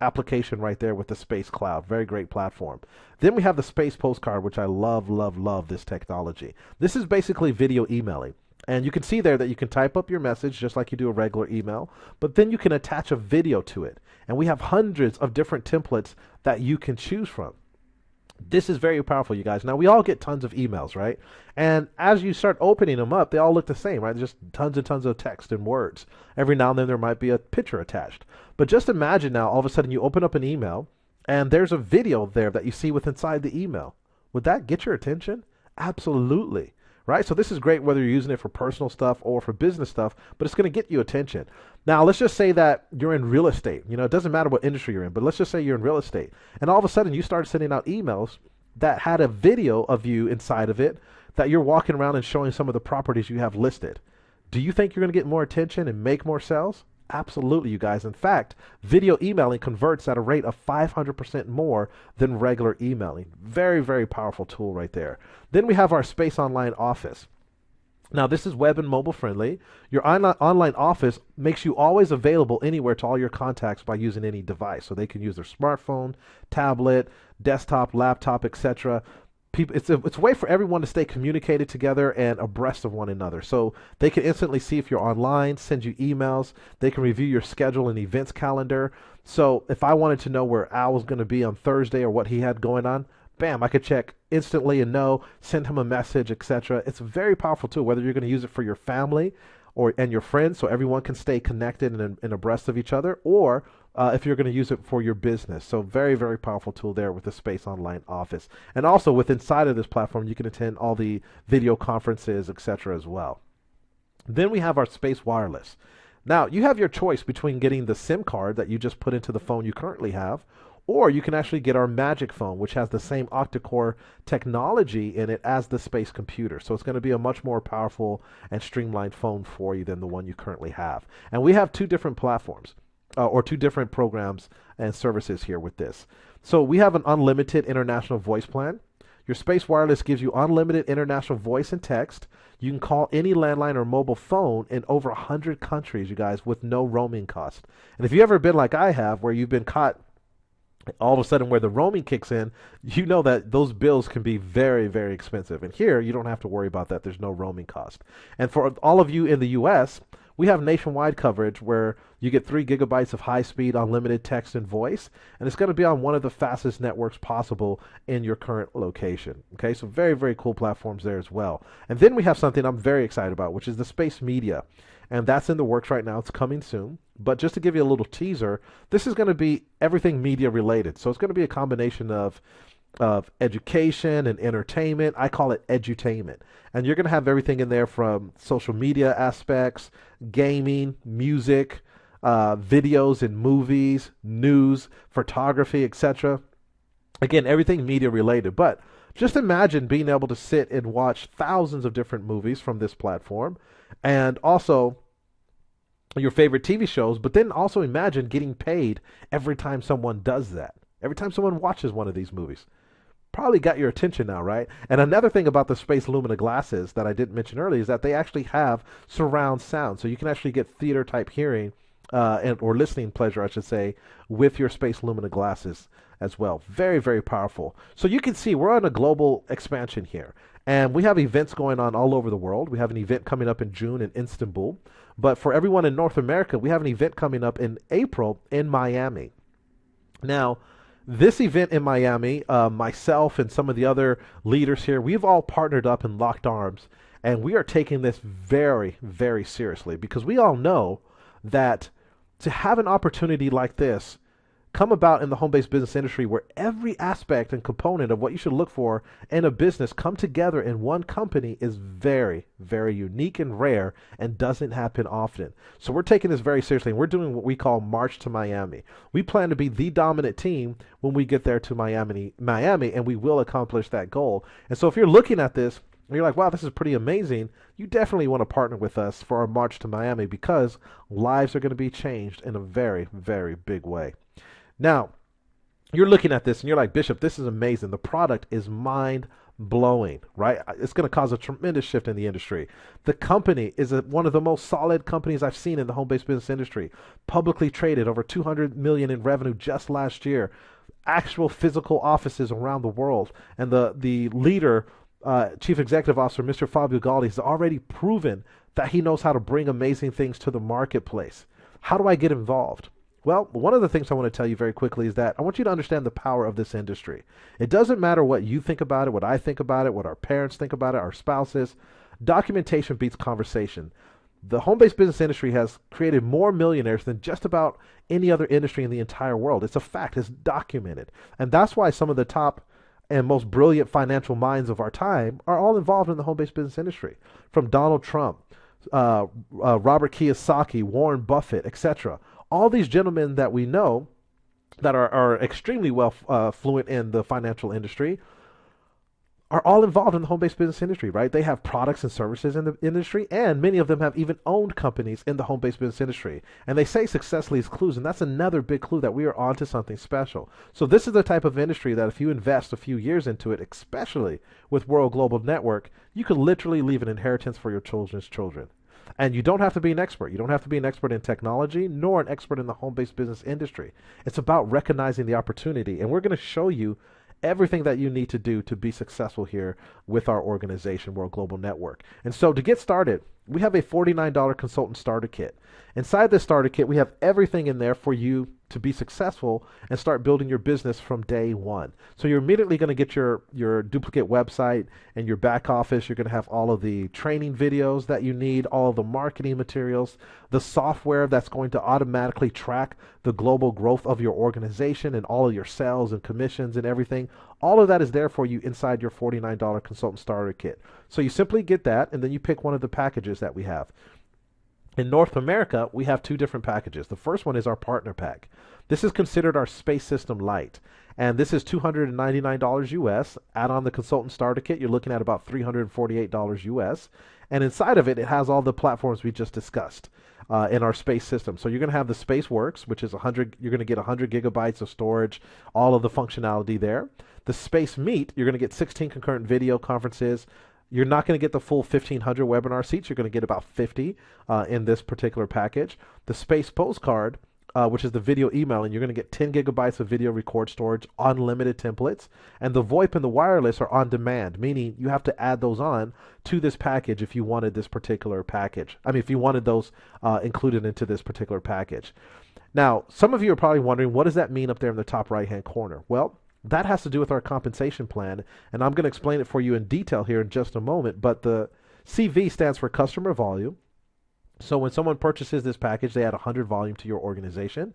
application right there with the Space Cloud. Very great platform. Then we have the Space Postcard, which I love, love, love this technology. This is basically video emailing. And you can see there that you can type up your message just like you do a regular email, but then you can attach a video to it. And we have hundreds of different templates that you can choose from. This is very powerful, you guys. Now, we all get tons of emails, right? And as you start opening them up, they all look the same, right? Just tons and tons of text and words. Every now and then there might be a picture attached. But just imagine now, all of a sudden you open up an email and there's a video there that you see with inside the email. Would that get your attention? Absolutely. Right? So this is great whether you're using it for personal stuff or for business stuff, but it's going to get you attention. Now, let's just say that you're in real estate. You know, it doesn't matter what industry you're in, but let's just say you're in real estate. And all of a sudden you start sending out emails that had a video of you inside of it that you're walking around and showing some of the properties you have listed. Do you think you're going to get more attention and make more sales? Absolutely, you guys. In fact, video emailing converts at a rate of 500% more than regular emailing. Very, very powerful tool right there. Then we have our Space Online Office. Now, this is web and mobile friendly. Your online office makes you always available anywhere to all your contacts by using any device. So they can use their smartphone, tablet, desktop, laptop, etc. It's a way for everyone to stay communicated together and abreast of one another. So they can instantly see if you're online, send you emails. They can review your schedule and events calendar. So if I wanted to know where Al was going to be on Thursday or what he had going on, bam, I could check instantly and know, send him a message, etc. It's a very powerful tool, whether you're going to use it for your family and your friends so everyone can stay connected and abreast of each other, or if you're going to use it for your business. So very, very powerful tool there with the Space Online Office. And also with inside of this platform, you can attend all the video conferences, etc. as well. Then we have our Space Wireless. Now, you have your choice between getting the SIM card that you just put into the phone you currently have, or you can actually get our Magic Phone, which has the same octa-core technology in it as the space computer. So it's going to be a much more powerful and streamlined phone for you than the one you currently have. And we have two different platforms, or two different programs and services here with this. So we have an unlimited international voice plan. Your Space Wireless gives you unlimited international voice and text. You can call any landline or mobile phone in over 100 countries, you guys, with no roaming cost. And if you've ever been like I have, where you've been caught all of a sudden where the roaming kicks in, you know that those bills can be very, very expensive. And here, you don't have to worry about that. There's no roaming cost. And for all of you in the U.S., we have nationwide coverage where you get 3 gigabytes of high-speed unlimited text and voice, and it's going to be on one of the fastest networks possible in your current location. Okay, so very, very cool platforms there as well. And then we have something I'm very excited about, which is the Space Media. And that's in the works right now. It's coming soon. But just to give you a little teaser, this is going to be everything media related. So it's going to be a combination of education and entertainment. I call it edutainment. And you're going to have everything in there from social media aspects, gaming, music, videos and movies, news, photography, etc. Again, everything media related. But just imagine being able to sit and watch thousands of different movies from this platform, and also your favorite TV shows, but then also imagine getting paid every time someone does that. Every time someone watches one of these movies. Probably got your attention now, right? And another thing about the Space Lumina glasses that I didn't mention earlier is that they actually have surround sound. So you can actually get theater type hearing or listening pleasure, I should say, with your Space Lumina glasses as well. Very, very powerful. So you can see we're on a global expansion here. And we have events going on all over the world. We have an event coming up in June in Istanbul. But for everyone in North America, we have an event coming up in April in Miami. Now, this event in Miami, myself and some of the other leaders here, we've all partnered up and locked arms. And we are taking this very, very seriously, because we all know that to have an opportunity like this come about in the home-based business industry, where every aspect and component of what you should look for in a business come together in one company, is very, very unique and rare and doesn't happen often. So we're taking this very seriously, and we're doing what we call March to Miami. We plan to be the dominant team when we get there to Miami, and we will accomplish that goal. And so if you're looking at this and you're like, wow, this is pretty amazing, you definitely want to partner with us for our March to Miami, because lives are going to be changed in a very, very big way. Now, you're looking at this and you're like, Bishop, this is amazing. The product is mind-blowing, right? It's going to cause a tremendous shift in the industry. The company is one of the most solid companies I've seen in the home-based business industry. Publicly traded, over $200 million in revenue just last year. Actual physical offices around the world. And the leader, Chief Executive Officer, Mr. Fabio Galdi, has already proven that he knows how to bring amazing things to the marketplace. How do I get involved? Well, one of the things I want to tell you very quickly is that I want you to understand the power of this industry. It doesn't matter what you think about it, what I think about it, what our parents think about it, our spouses. Documentation beats conversation. The home-based business industry has created more millionaires than just about any other industry in the entire world. It's a fact. It's documented. And that's why some of the top and most brilliant financial minds of our time are all involved in the home-based business industry. From Donald Trump, Robert Kiyosaki, Warren Buffett, etc. All these gentlemen that we know that are extremely well fluent in the financial industry are all involved in the home-based business industry, right? They have products and services in the industry, and many of them have even owned companies in the home-based business industry. And they say success leaves clues, and that's another big clue that we are onto something special. So this is the type of industry that if you invest a few years into it, especially with World Global Network, you could literally leave an inheritance for your children's children. And you don't have to be an expert. You don't have to be an expert in technology, nor an expert in the home-based business industry. It's about recognizing the opportunity, and we're going to show you everything that you need to do to be successful here with our organization, World Global Network. And so to get started, we have a $49 consultant starter kit. Inside this starter kit, we have everything in there for you to be successful and start building your business from day one. So you're immediately going to get your duplicate website and your back office. You're going to have all of the training videos that you need, all of the marketing materials, the software that's going to automatically track the global growth of your organization and all of your sales and commissions and everything. All of that is there for you inside your $49 consultant starter kit. So you simply get that, and then you pick one of the packages that we have. In North America, we have two different packages. The first one is our partner pack. This is considered our Space System Lite, and this is $299 US. Add on the consultant starter kit, you're looking at about $348 US. And inside of it, it has all the platforms we just discussed in our space system. So you're going to have the Space Works, which is 100. You're going to get 100 gigabytes of storage, all of the functionality there. The Space Meet, you're going to get 16 concurrent video conferences. You're not going to get the full 1,500 webinar seats. You're going to get about 50 in this particular package. The Space Postcard, which is the video email, and you're going to get 10 gigabytes of video record storage, unlimited templates. And the VoIP and the wireless are on demand, meaning you have to add those on to this package if you wanted this particular package. I mean, if you wanted those included into this particular package. Now, some of you are probably wondering, what does that mean up there in the top right-hand corner? Well, that has to do with our compensation plan, and I'm going to explain it for you in detail here in just a moment. But the CV stands for customer volume. So when someone purchases this package, they add 100 volume to your organization.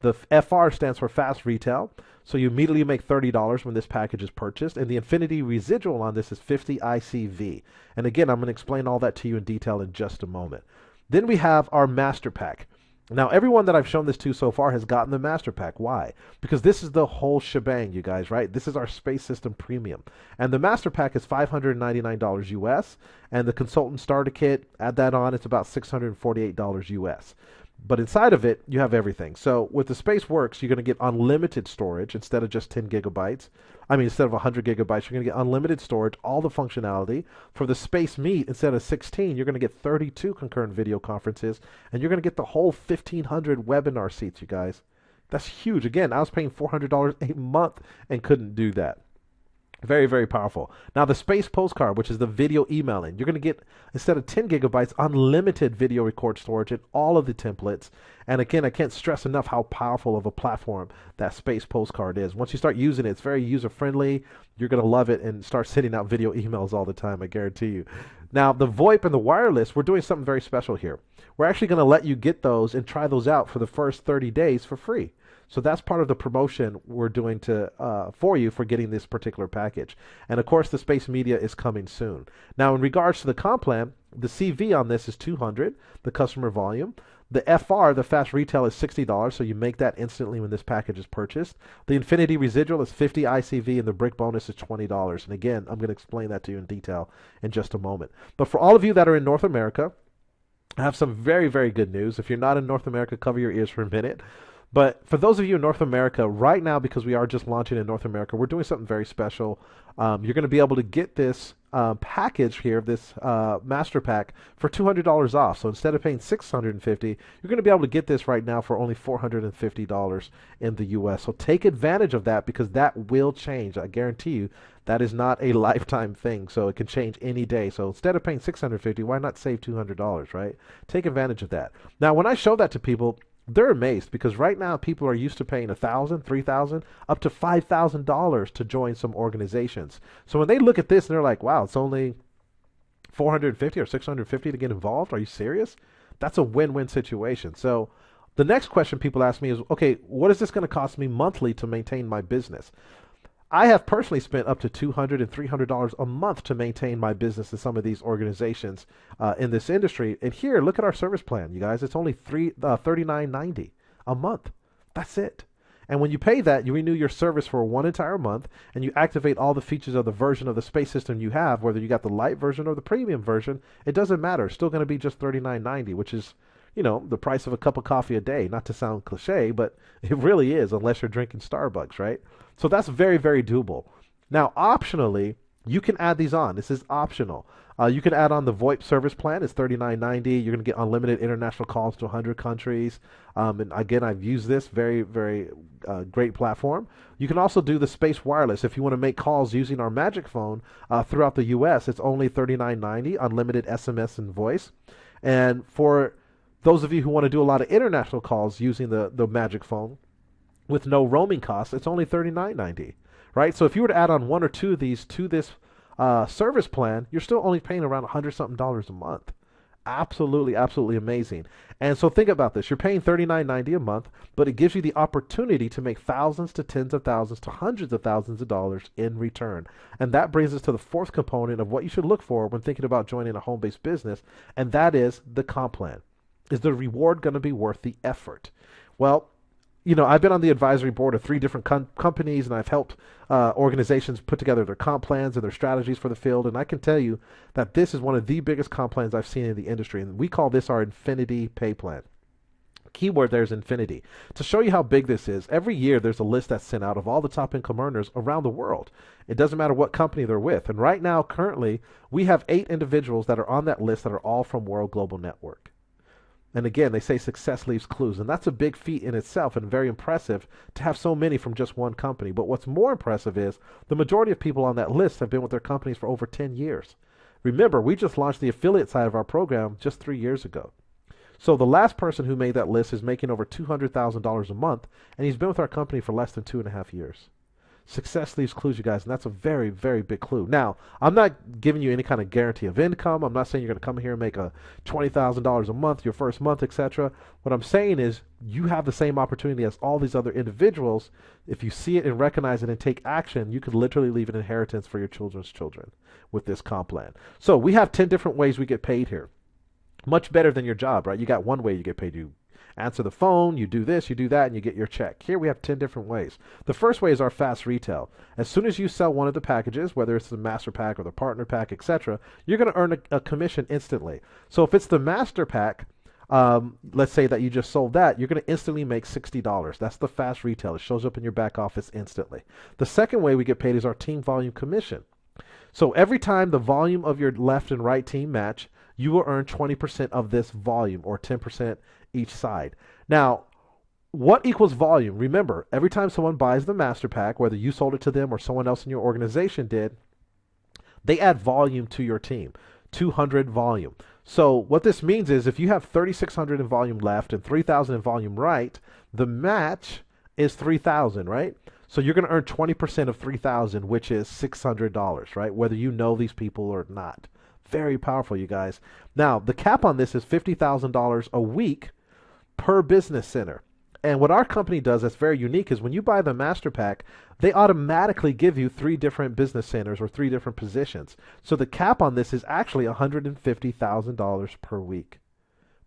The FR stands for fast retail. So you immediately make $30 when this package is purchased. And the infinity residual on this is 50 ICV. And again, I'm going to explain all that to you in detail in just a moment. Then we have our master pack. Now, everyone that I've shown this to so far has gotten the master pack. Why? Because this is the whole shebang, you guys, right? This is our Space System Premium. And the master pack is $599 US. And the consultant starter kit, add that on, it's about $648 US. But inside of it, you have everything. So with the Space Works, you're going to get unlimited storage instead of just 10 gigabytes. I mean, instead of 100 gigabytes, you're going to get unlimited storage, all the functionality. For the Space Meet, instead of 16, you're going to get 32 concurrent video conferences, and you're going to get the whole 1,500 webinar seats, you guys. That's huge. Again, I was paying $400 a month and couldn't do that. Very, very powerful. Now, the Space Postcard, which is the video emailing, you're going to get, instead of 10 gigabytes, unlimited video record storage and all of the templates. And again, I can't stress enough how powerful of a platform that Space Postcard is. Once you start using it, it's very user-friendly. You're going to love it and start sending out video emails all the time, I guarantee you. Now, the VoIP and the wireless, we're doing something very special here. We're actually going to let you get those and try those out for the first 30 days for free. So that's part of the promotion we're doing for you for getting this particular package. And of course, the Space Media is coming soon. Now, in regards to the comp plan, the CV on this is 200, the customer volume. The FR, the fast retail, is $60, so you make that instantly when this package is purchased. The infinity residual is 50 ICV, and the brick bonus is $20. And again, I'm going to explain that to you in detail in just a moment. But for all of you that are in North America, I have some very, very good news. If you're not in North America, cover your ears for a minute. But for those of you in North America, right now, because we are just launching in North America, we're doing something very special. You're going to be able to get this package here, this master pack, for $200 off. So instead of paying $650, you're going to be able to get this right now for only $450 in the U.S. So take advantage of that, because that will change. I guarantee you that is not a lifetime thing, so it can change any day. So instead of paying $650, why not save $200, right? Take advantage of that. Now, when I show that to people, they're amazed, because right now people are used to paying $1,000, $3,000, up to $5,000 to join some organizations. So when they look at this, they're like, wow, it's only $450 or $650 to get involved? Are you serious? That's a win-win situation. So the next question people ask me is, okay, what is this going to cost me monthly to maintain my business? I have personally spent up to $200 and $300 a month to maintain my business in some of these organizations in this industry. And here, look at our service plan, you guys. It's only $39.90 a month. That's it. And when you pay that, you renew your service for one entire month, and you activate all the features of the version of the space system you have, whether you got the light version or the premium version. It doesn't matter. It's still going to be just $39.90, which is, the price of a cup of coffee a day. Not to sound cliche, but it really is, unless you're drinking Starbucks, right? So that's very, very doable. Now, optionally, you can add these on. This is optional. You can add on the VoIP service plan. It's $39.90. You're going to get unlimited international calls to 100 countries. And again, I've used this. Very, very great platform. You can also do the space wireless. If you want to make calls using our Magic Phone throughout the U.S., it's only $39.90, unlimited SMS and voice. And for those of you who want to do a lot of international calls using the Magic Phone with no roaming costs, it's only $39.90. Right? So if you were to add on one or two of these to this service plan, you're still only paying around $100-something a month. Absolutely, absolutely amazing. And so think about this. You're paying $39.90 a month, but it gives you the opportunity to make thousands to tens of thousands to hundreds of thousands of dollars in return. And that brings us to the fourth component of what you should look for when thinking about joining a home-based business, and that is the comp plan. Is the reward going to be worth the effort? Well, I've been on the advisory board of 3 different companies, and I've helped organizations put together their comp plans and their strategies for the field. And I can tell you that this is one of the biggest comp plans I've seen in the industry. And we call this our Infinity Pay Plan. Keyword there is infinity. To show you how big this is, every year there's a list that's sent out of all the top income earners around the world. It doesn't matter what company they're with. And right now, currently, we have 8 individuals that are on that list that are all from World Global Network. And again, they say success leaves clues, and that's a big feat in itself and very impressive to have so many from just one company. But what's more impressive is the majority of people on that list have been with their companies for over 10 years. Remember, we just launched the affiliate side of our program just 3 years ago. So the last person who made that list is making over $200,000 a month, and he's been with our company for less than 2.5 years. Success leaves clues, you guys, and that's a very, very big clue. Now, I'm not giving you any kind of guarantee of income. I'm not saying you're going to come here and make a $20,000 a month, your first month, etc. What I'm saying is you have the same opportunity as all these other individuals. If you see it and recognize it and take action, you could literally leave an inheritance for your children's children with this comp plan. So we have 10 different ways we get paid here. Much better than your job, right? You got one way you get paid. You answer the phone, you do this, you do that, and you get your check. Here we have 10 different ways. The first way is our fast retail. As soon as you sell one of the packages, whether it's the master pack or the partner pack, etc., you're going to earn a commission instantly. So if it's the master pack, let's say that you just sold that, you're going to instantly make $60. That's the fast retail. It shows up in your back office instantly. The second way we get paid is our team volume commission. So every time the volume of your left and right team match, you will earn 20% of this volume, or 10% each side. Now, what equals volume? Remember, every time someone buys the master pack, whether you sold it to them or someone else in your organization did, they add volume to your team, 200 volume. So what this means is if you have 3,600 in volume left and 3,000 in volume right, the match is 3,000, right? So you're going to earn 20% of 3,000, which is $600, right? Whether you know these people or not. Very powerful, you guys. Now, the cap on this is $50,000 a week per business center. And what our company does that's very unique is when you buy the master pack, they automatically give you 3 different business centers or 3 different positions. So the cap on this is actually $150,000 per week.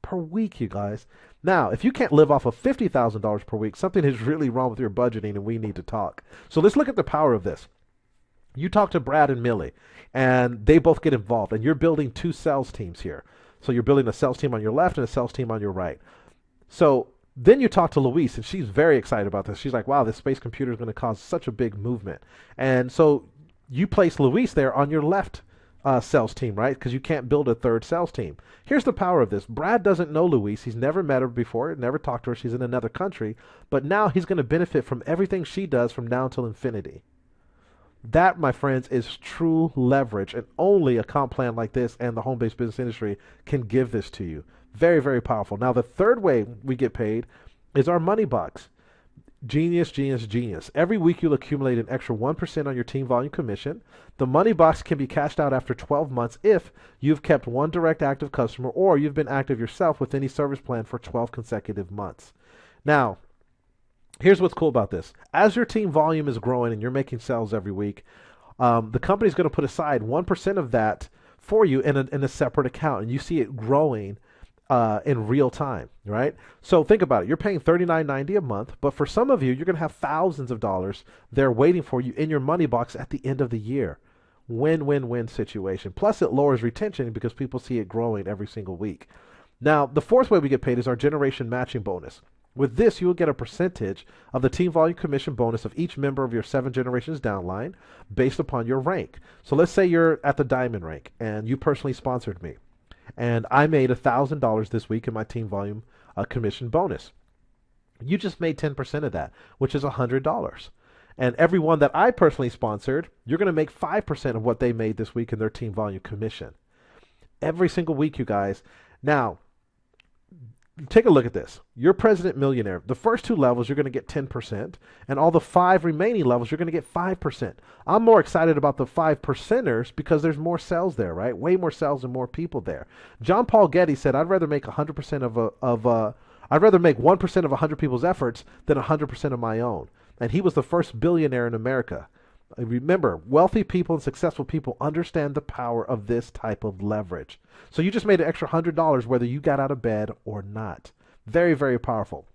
Per week, you guys. Now, if you can't live off of $50,000 per week, something is really wrong with your budgeting, and we need to talk. So let's look at the power of this. You talk to Brad and Millie, and they both get involved, and you're building 2 sales teams here. So you're building a sales team on your left and a sales team on your right. So then you talk to Louise, and she's very excited about this. She's like, wow, this space computer is going to cause such a big movement. And so you place Louise there on your left sales team, right? Because you can't build a third sales team. Here's the power of this. Brad doesn't know Louise. He's never met her before, never talked to her. She's in another country. But now he's going to benefit from everything she does from now until infinity. That, my friends, is true leverage, and only a comp plan like this and the home-based business industry can give this to you. Very, very powerful. Now, the third way we get paid is our money box. Genius, genius, genius. Every week you'll accumulate an extra 1% on your team volume commission. The money box can be cashed out after 12 months if you've kept one direct active customer or you've been active yourself with any service plan for 12 consecutive months. Now, here's what's cool about this. As your team volume is growing and you're making sales every week, the company's going to put aside 1% of that for you in a separate account, and you see it growing in real time, right? So think about it. You're paying $39.90 a month, but for some of you, you're going to have thousands of dollars there waiting for you in your money box at the end of the year. Win-win-win situation. Plus, it lowers retention because people see it growing every single week. Now, the fourth way we get paid is our generation matching bonus. With this, you will get a percentage of the team volume commission bonus of each member of your 7 generations downline based upon your rank. So let's say you're at the diamond rank and you personally sponsored me. And I made $1,000 this week in my team volume commission bonus. You just made 10% of that, which is $100. And everyone that I personally sponsored, you're going to make 5% of what they made this week in their team volume commission. Every single week, you guys. Now, take a look at this. You're President Millionaire. The first 2 levels, you're going to get 10%. And all the 5 remaining levels, you're going to get 5%. I'm more excited about the 5%ers because there's more sales there, right? Way more sales and more people there. John Paul Getty said, I'd rather make 100% I'd rather make 1% of 100 people's efforts than 100% of my own. And he was the first billionaire in America. Remember, wealthy people and successful people understand the power of this type of leverage. So you just made an extra $100 whether you got out of bed or not. Very, very powerful.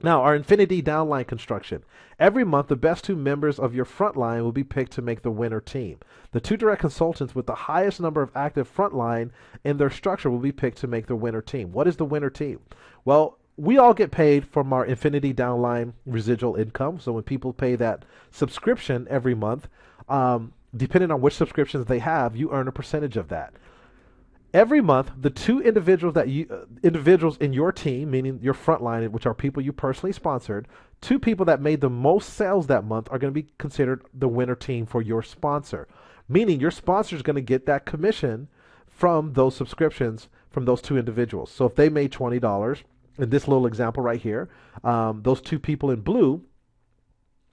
Now, our Infinity Downline construction. Every month, the best 2 members of your front line will be picked to make the winner team. The 2 direct consultants with the highest number of active front line in their structure will be picked to make the winner team. What is the winner team? Well, we all get paid from our Infinity Downline residual income. So when people pay that subscription every month, depending on which subscriptions they have, you earn a percentage of that. Every month, the 2 individuals in your team, meaning your front line, which are people you personally sponsored, 2 people that made the most sales that month are going to be considered the winner team for your sponsor. Meaning your sponsor is going to get that commission from those subscriptions from those 2 individuals. So if they made $20, in this little example right here, those 2 people in blue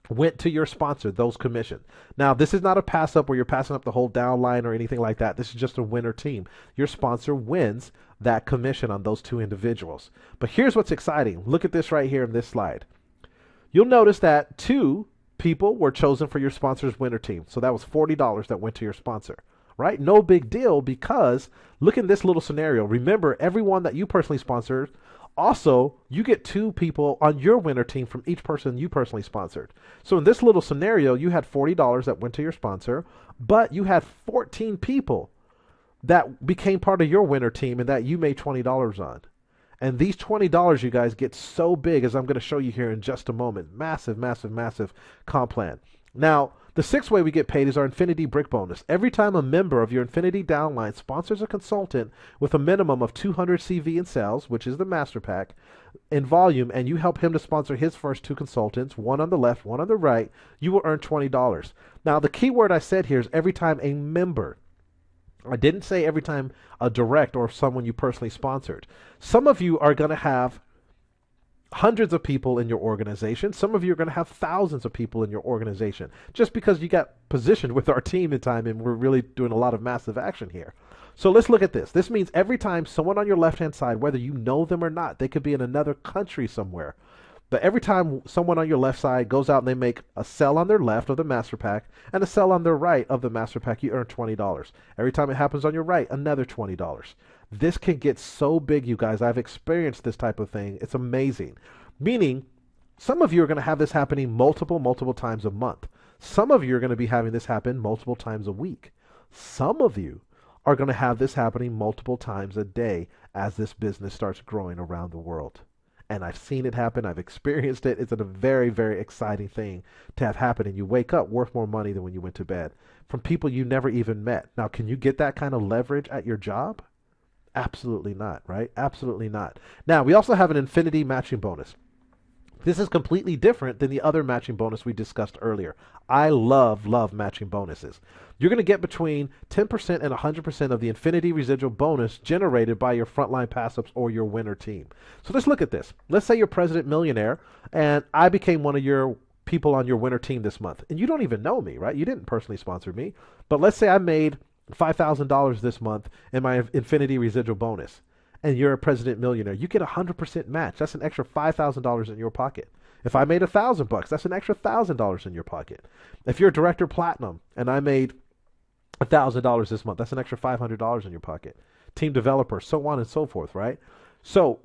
went to your sponsor, those commissions. Now, this is not a pass up where you're passing up the whole downline or anything like that. This is just a winner team. Your sponsor wins that commission on those 2 individuals. But here's what's exciting. Look at this right here in this slide. You'll notice that 2 people were chosen for your sponsor's winner team. So that was $40 that went to your sponsor. Right? No big deal, because look in this little scenario. Remember, everyone that you personally sponsored, also, you get 2 people on your winner team from each person you personally sponsored. So in this little scenario, you had $40 that went to your sponsor, but you had 14 people that became part of your winner team and that you made $20 on. And these $20, you guys, get so big, as I'm going to show you here in just a moment. Massive, massive, massive comp plan. Now, the 6th way we get paid is our Infinity Brick bonus. Every time a member of your Infinity Downline sponsors a consultant with a minimum of 200 CV in sales, which is the master pack, in volume, and you help him to sponsor his first 2 consultants, one on the left, one on the right, you will earn $20. Now, the key word I said here is every time a member. I didn't say every time a direct or someone you personally sponsored. Some of you are going to have hundreds of people in your organization. Some of you are going to have thousands of people in your organization just because you got positioned with our team in time and we're really doing a lot of massive action here. So let's look at this. This means every time someone on your left-hand side, whether you know them or not, they could be in another country somewhere, but every time someone on your left side goes out and they make a sell on their left of the master pack and a sell on their right of the master pack, you earn $20. Every time it happens on your right, another $20. This can get so big, you guys. I've experienced this type of thing. It's amazing. Meaning, some of you are going to have this happening multiple times a month. Some of you are going to be having this happen multiple times a week. Some of you are going to have this happening multiple times a day as this business starts growing around the world. And I've seen it happen. I've experienced it. It's a very, very exciting thing to have happen. And you wake up worth more money than when you went to bed from people you never even met. Now, can you get that kind of leverage at your job? Absolutely not, right? Absolutely not. Now, we also have an infinity matching bonus. This is completely different than the other matching bonus we discussed earlier. I love matching bonuses. You're going to get between 10% and 100% of the infinity residual bonus generated by your frontline pass-ups or your winner team. So let's look at this. Let's say you're President Millionaire, and I became one of your people on your winner team this month. And you don't even know me, right? You didn't personally sponsor me. But let's say I made $5,000 this month in my infinity residual bonus, and you're a President Millionaire. You get 100% match. That's an extra $5,000 in your pocket. If I made $1,000, that's an extra $1,000 in your pocket. If you're a Director Platinum and I made $1,000 this month, that's an extra $500 in your pocket. Team Developer, so on and so forth, right? So,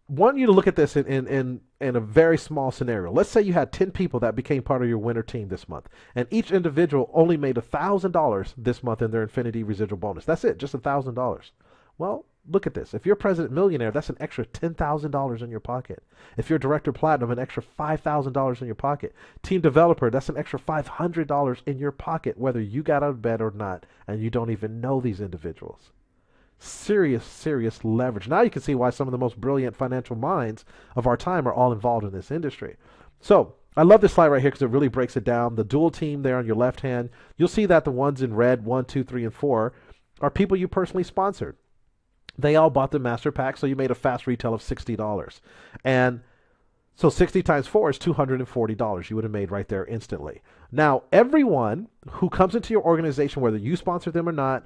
want you to look at this in a very small scenario. Let's say you had 10 people that became part of your winner team this month, and each individual only made $1,000 this month in their Infinity residual bonus. That's it, just $1,000. Well, look at this. If you're president millionaire, that's an extra $10,000 in your pocket. If you're director platinum, an extra $5,000 in your pocket. Team developer, that's an extra $500 in your pocket, whether you got out of bed or not, and you don't even know these individuals. Serious leverage. Now you can see why some of the most brilliant financial minds of our time are all involved in this industry. So I love this slide right here because it really breaks it down. The dual team there on your left hand, you'll see that the ones in red, 1, 2, 3, and 4, are people you personally sponsored. They all bought the master pack, so you made a fast retail of $60. And so 60 times 4 is $240 you would have made right there instantly. Now, everyone who comes into your organization, whether you sponsor them or not,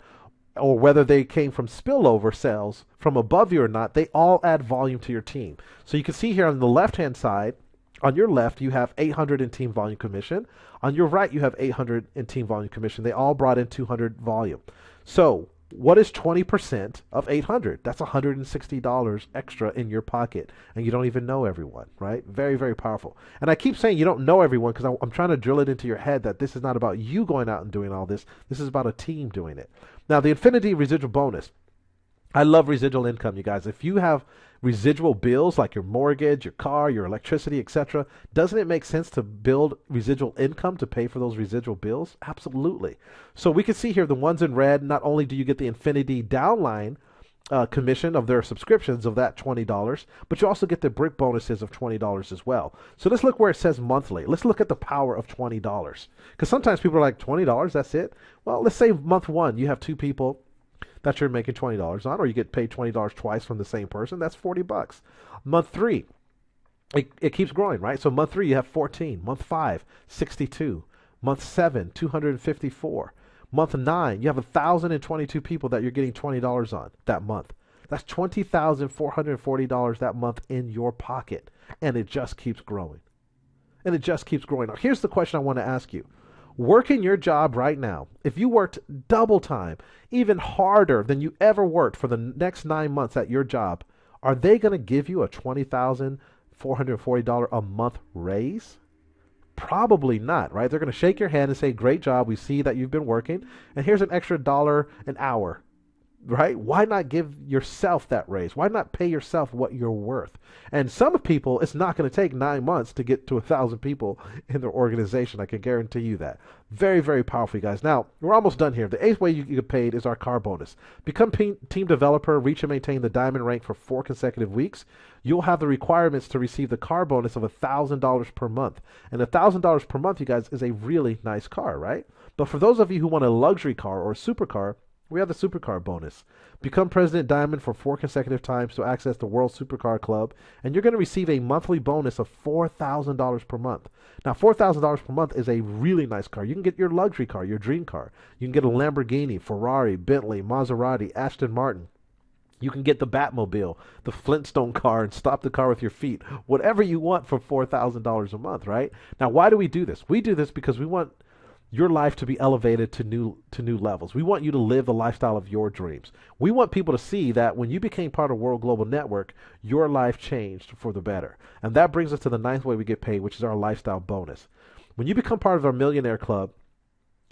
or whether they came from spillover sales from above you or not, they all add volume to your team. So you can see here on the left-hand side, on your left, you have 800 in team volume commission. On your right, you have 800 in team volume commission. They all brought in 200 volume. So what is 20% of 800? That's $160 extra in your pocket, and you don't even know everyone, right? Very powerful. And I keep saying you don't know everyone because I'm trying to drill it into your head that this is not about you going out and doing all this. This is about a team doing it. Now, the Infinity residual bonus. I love residual income, you guys. If you have residual bills like your mortgage, your car, your electricity, etc., doesn't it make sense to build residual income to pay for those residual bills? Absolutely. So we can see here the ones in red, not only do you get the Infinity downline commission of their subscriptions of that $20, but you also get the brick bonuses of $20 as well. So let's look where it says monthly. Let's look at the power of $20. Because sometimes people are like, $20, that's it? Well, let's say month one, you have two people that you're making $20 on, or you get paid $20 twice from the same person. That's $40. Month three, it keeps growing, right? So month 3, you have 14. Month 5, 62. Month 7, 254. Month 9, you have 1,022 people that you're getting $20 on that month. That's $20,440 that month in your pocket. And it just keeps growing. And it just keeps growing. Now, here's the question I want to ask you. Working your job right now, if you worked double time, even harder than you ever worked for the next 9 months at your job, are they going to give you a $20,440 a month raise? Probably not, right? They're going to shake your hand and say, great job, we see that you've been working, and here's an extra dollar an hour, right? Why not give yourself that raise? Why not pay yourself what you're worth? And some people, it's not going to take 9 months to get to 1,000 people in their organization. I can guarantee you that. Very powerful, you guys. Now, we're almost done here. The 8th way you get paid is our car bonus. Become team developer, reach and maintain the diamond rank for 4 consecutive weeks. You'll have the requirements to receive the car bonus of $1,000 per month. And $1,000 per month, you guys, is a really nice car, right? But for those of you who want a luxury car or a supercar, we have the supercar bonus. Become President Diamond for 4 consecutive times to access the World Supercar Club, and you're going to receive a monthly bonus of $4,000 per month. Now, $4,000 per month is a really nice car. You can get your luxury car, your dream car. You can get a Lamborghini, Ferrari, Bentley, Maserati, Aston Martin. You can get the Batmobile, the Flintstone car, and stop the car with your feet. Whatever you want for $4,000 a month, right? Now, why do we do this? We do this because we want your life to be elevated to new levels. We want you to live the lifestyle of your dreams. We want people to see that when you became part of World Global Network, your life changed for the better. And that brings us to the 9th way we get paid, which is our lifestyle bonus. When you become part of our Millionaire Club,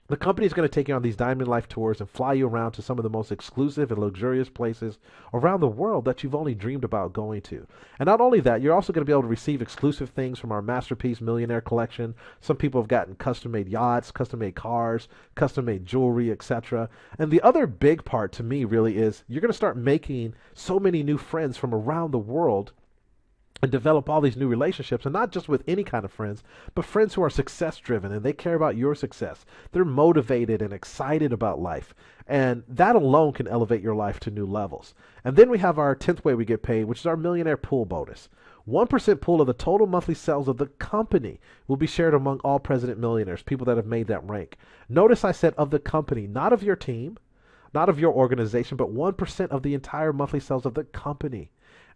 the company is going to take you on these Diamond Life tours and fly you around to some of the most exclusive and luxurious places around the world that you've only dreamed about going to. And not only that, you're also going to be able to receive exclusive things from our Masterpiece Millionaire Collection. Some people have gotten custom-made yachts, custom-made cars, custom-made jewelry, etc. And the other big part to me really is you're going to start making so many new friends from around the world and develop all these new relationships, and not just with any kind of friends, but friends who are success driven and they care about your success. They're motivated and excited about life, and that alone can elevate your life to new levels. And then we have our 10th way we get paid, which is our millionaire pool bonus. 1% pool of the total monthly sales of the company will be shared among all president millionaires, people that have made that rank. Notice I said of the company, not of your team, not of your organization, but 1% of the entire monthly sales of the company.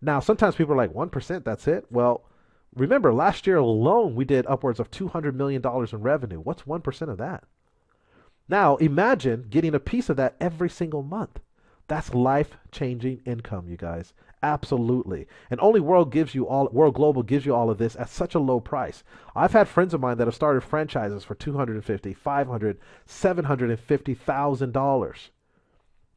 Now, sometimes people are like, 1%, that's it? Well, remember, last year alone, we did upwards of $200 million in revenue. What's 1% of that? Now, imagine getting a piece of that every single month. That's life-changing income, you guys. Absolutely. And only World Global gives you all of this at such a low price. I've had friends of mine that have started franchises for 250, 500, $750,000.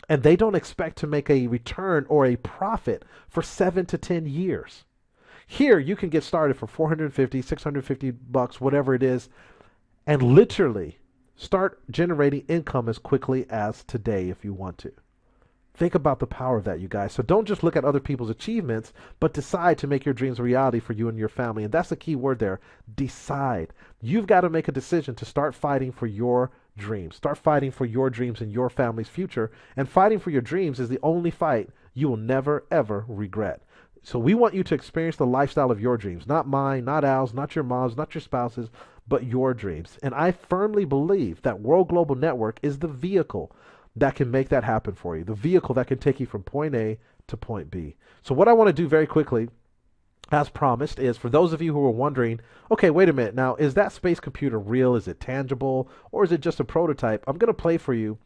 And they don't expect to make a return or a profit for 7 to 10 years. Here you can get started for 450, 650 bucks, whatever it is, and literally start generating income as quickly as today if you want to. Think about the power of that, you guys. So don't just look at other people's achievements, but decide to make your dreams a reality for you and your family. And that's the key word there. Decide. You've got to make a decision to start fighting for your dreams. Start fighting for your dreams and your family's future. And fighting for your dreams is the only fight you will never, ever regret. So we want you to experience the lifestyle of your dreams, not mine, not Al's, not your mom's, not your spouse's, but your dreams. And I firmly believe that World Global Network is the vehicle that can make that happen for you, the vehicle that can take you from point A to point B. So what I want to do very quickly, as promised, is for those of you who are wondering, okay, wait a minute, now, is that space computer real? Is it tangible? Or is it just a prototype? I'm going to play for you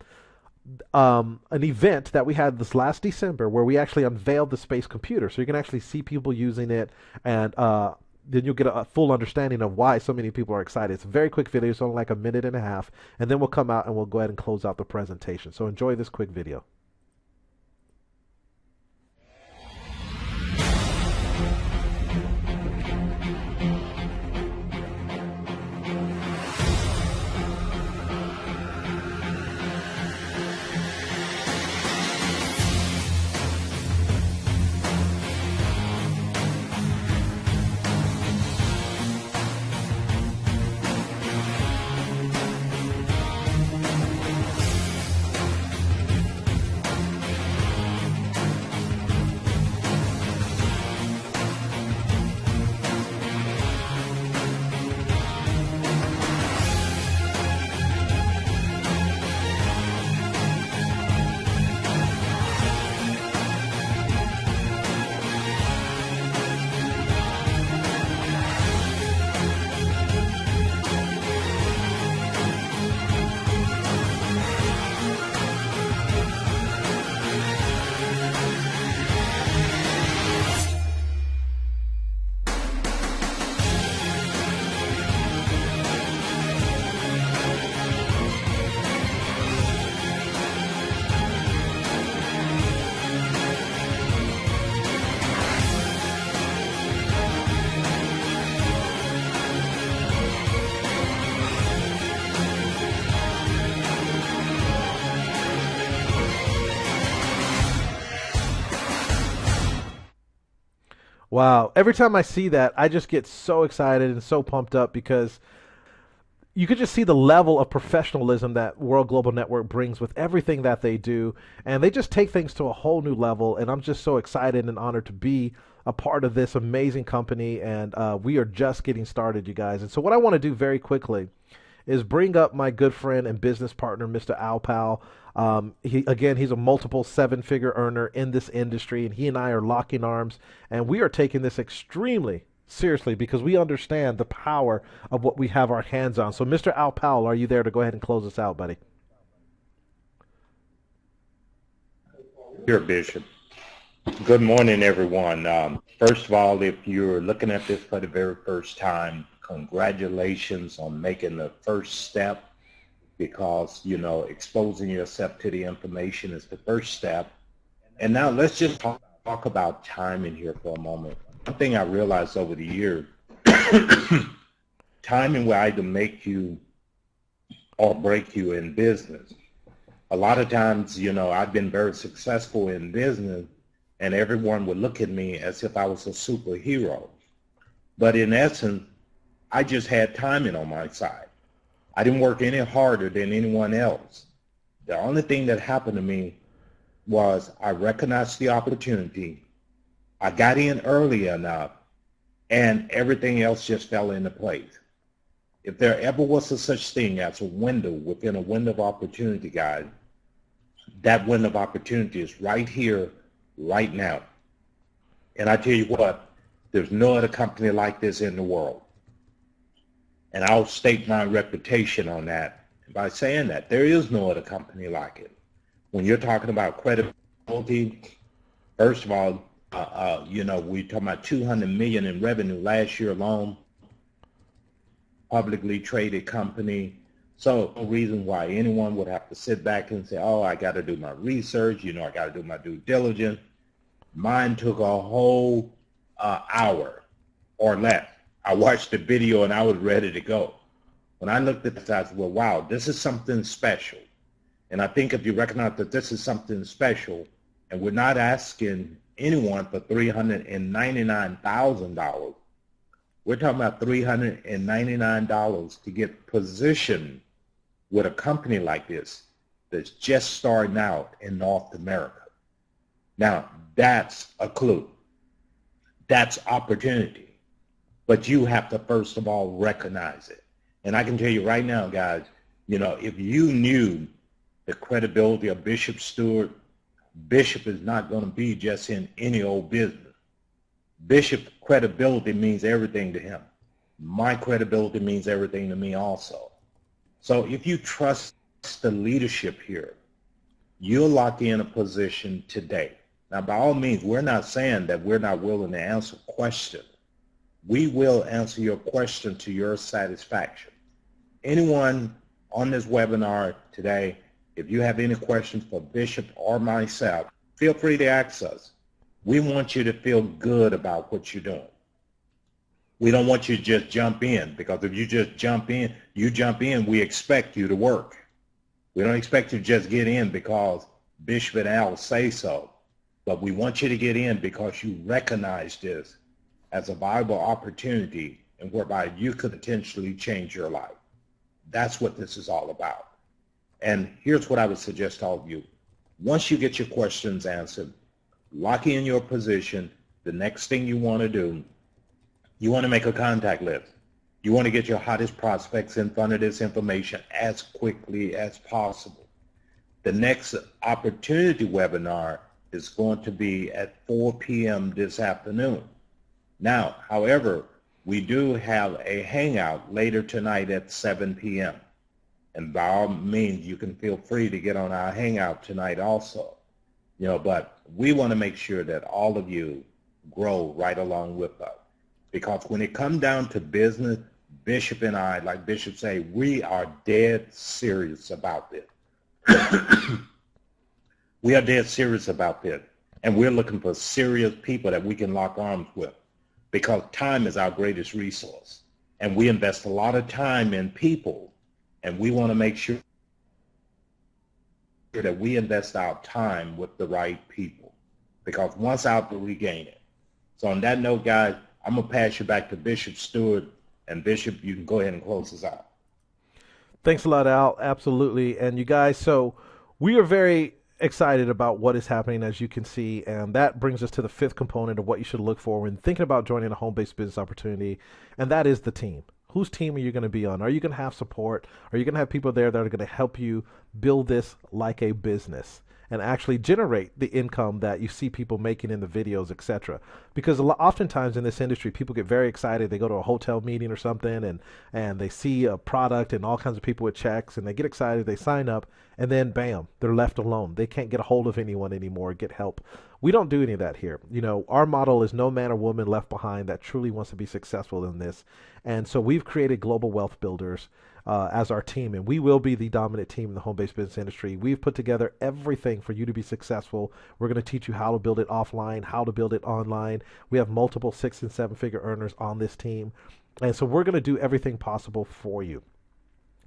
an event that we had this last December where we actually unveiled the space computer. So you can actually see people using it, and then you'll get a full understanding of why so many people are excited. It's a very quick video, it's only like a minute and a half, and then we'll come out and we'll go ahead and close out the presentation. So enjoy this quick video. Wow. Every time I see that, I just get so excited and so pumped up because you could just see the level of professionalism that World Global Network brings with everything that they do. And they just take things to a whole new level. And I'm just so excited and honored to be a part of this amazing company. And we are just getting started, you guys. And so what I want to do very quickly is bring up my good friend and business partner, Mr. Alpal. He's a multiple seven-figure earner in this industry, and he and I are locking arms, and we are taking this extremely seriously because we understand the power of what we have our hands on. So, Mr. Alpal, are you there to go ahead and close us out, buddy?
Here, Bishop. Good morning, everyone. First of all, if you're looking at this for the very first time, congratulations on making the first step because, exposing yourself to the information is the first step. And now let's just talk about timing here for a moment. One thing I realized over the years, timing will either make you or break you in business. A lot of times, I've been very successful in business and everyone would look at me as if I was a superhero. But in essence, I just had timing on my side. I didn't work any harder than anyone else. The only thing that happened to me was I recognized the opportunity. I got in early enough and everything else just fell into place. If there ever was a such thing as a window within a window of opportunity, guys, that window of opportunity is right here, right now. And I tell you what, there's no other company like this in the world. And I'll stake my reputation on that by saying that there is no other company like it. When you're talking about credibility First of all, we're talking about 200 million in revenue last year alone, publicly traded company. So no reason why anyone would have to sit back and say, oh, I got to do my research, I got to do my due diligence. Mine took a whole hour or less. I watched the video and I was ready to go. When I looked at this, I said, well, wow, this is something special. And I think if you recognize that this is something special, and we're not asking anyone for $399,000, we're talking about $399 to get positioned with a company like this that's just starting out in North America. Now, that's a clue. That's opportunity. But you have to, first of all, recognize it. And I can tell you right now, guys, if you knew the credibility of Bishop Stewart, Bishop is not going to be just in any old business. Bishop's credibility means everything to him. My credibility means everything to me also. So if you trust the leadership here, you'll lock in a position today. Now, by all means, we're not saying that we're not willing to answer questions. We will answer your question to your satisfaction. Anyone on this webinar today, if you have any questions for Bishop or myself, feel free to ask us. We want you to feel good about what you're doing. We don't want you to just jump in, because if you just jump in, we expect you to work. We don't expect you to just get in because Bishop and Al say so, but we want you to get in because you recognize this as a viable opportunity and whereby you could potentially change your life. That's what this is all about. And here's what I would suggest to all of you. Once you get your questions answered, lock in your position. The next thing you want to do, you want to make a contact list. You want to get your hottest prospects in front of this information as quickly as possible. The next opportunity webinar is going to be at 4 p.m. this afternoon. Now, however, we do have a hangout later tonight at 7 p.m. And by all means, you can feel free to get on our hangout tonight also. But we want to make sure that all of you grow right along with us. Because when it comes down to business, Bishop and I, like Bishop say, we are dead serious about this. We are dead serious about this. And we're looking for serious people that we can lock arms with. Because time is our greatest resource. And we invest a lot of time in people. And we want to make sure that we invest our time with the right people. Because once out, we gain it. So on that note, guys, I'm going to pass you back to Bishop Stewart. And Bishop, you can go ahead and close us out.
Thanks a lot, Al. Absolutely. And you guys, so we are very excited about what is happening, as you can see, and that brings us to the fifth component of what you should look for when thinking about joining a home-based business opportunity, and that is the team. Whose team are you going to be on? Are you going to have support? Are you going to have people there that are going to help you build this like a business and actually generate the income that you see people making in the videos, etc.? Because oftentimes in this industry, people get very excited. They go to a hotel meeting or something, and they see a product and all kinds of people with checks, and they get excited, they sign up, and then bam, they're left alone. They can't get a hold of anyone anymore, get help. We don't do any of that here. Our model is no man or woman left behind that truly wants to be successful in this. And so we've created Global Wealth Builders as our team, and we will be the dominant team in the home-based business industry. We've put together everything for you to be successful. We're going to teach you how to build it offline, how to build it online. We have multiple 6- and 7-figure earners on this team. And so we're going to do everything possible for you.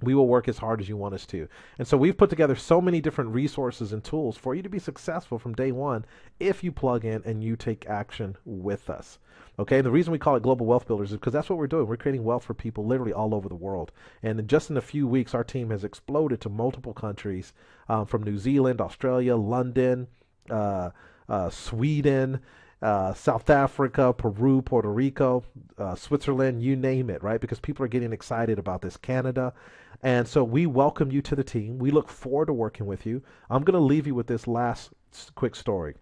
We will work as hard as you want us to. And so we've put together so many different resources and tools for you to be successful from day one if you plug in and you take action with us. Okay, and the reason we call it Global Wealth Builders is because that's what we're doing. We're creating wealth for people literally all over the world. And just in a few weeks, our team has exploded to multiple countries, from New Zealand, Australia, London, Sweden, South Africa, Peru, Puerto Rico, Switzerland, you name it, right? Because people are getting excited about this. Canada. And so we welcome you to the team. We look forward to working with you. I'm going to leave you with this last quick story.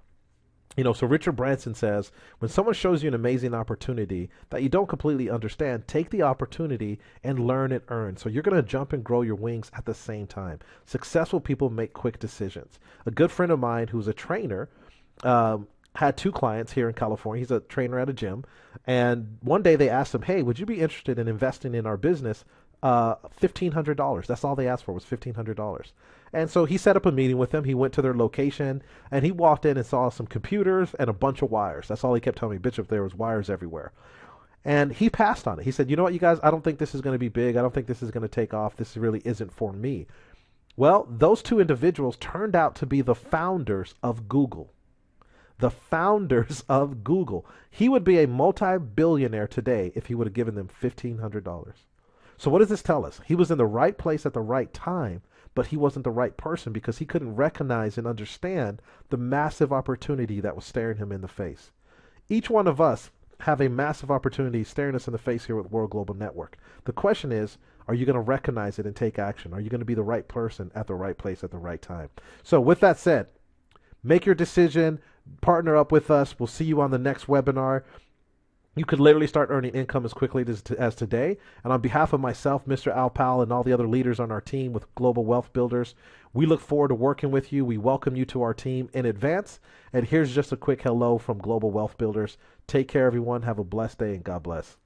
So Richard Branson says, when someone shows you an amazing opportunity that you don't completely understand, take the opportunity and learn and earn. So you're going to jump and grow your wings at the same time. Successful people make quick decisions. A good friend of mine who's a trainer had two clients here in California. He's a trainer at a gym. And one day they asked him, hey, would you be interested in investing in our business? $1,500. That's all they asked for was $1,500. And so he set up a meeting with them. He went to their location and he walked in and saw some computers and a bunch of wires. That's all he kept telling me, Bishop, there was wires everywhere. And he passed on it. He said, you know what, you guys, I don't think this is going to be big. I don't think this is going to take off. This really isn't for me. Well, those two individuals turned out to be the founders of Google. The founders of Google. He would be a multi-billionaire today if he would have given them $1,500. So what does this tell us? He was in the right place at the right time, but he wasn't the right person because he couldn't recognize and understand the massive opportunity that was staring him in the face. Each one of us have a massive opportunity staring us in the face here with World Global Network. The question is, are you going to recognize it and take action? Are you going to be the right person at the right place at the right time? So with that said, make your decision, partner up with us. We'll see you on the next webinar. You could literally start earning income as quickly as today. And on behalf of myself, Mr. Al Powell, and all the other leaders on our team with Global Wealth Builders, we look forward to working with you. We welcome you to our team in advance. And here's just a quick hello from Global Wealth Builders. Take care, everyone. Have a blessed day, and God bless.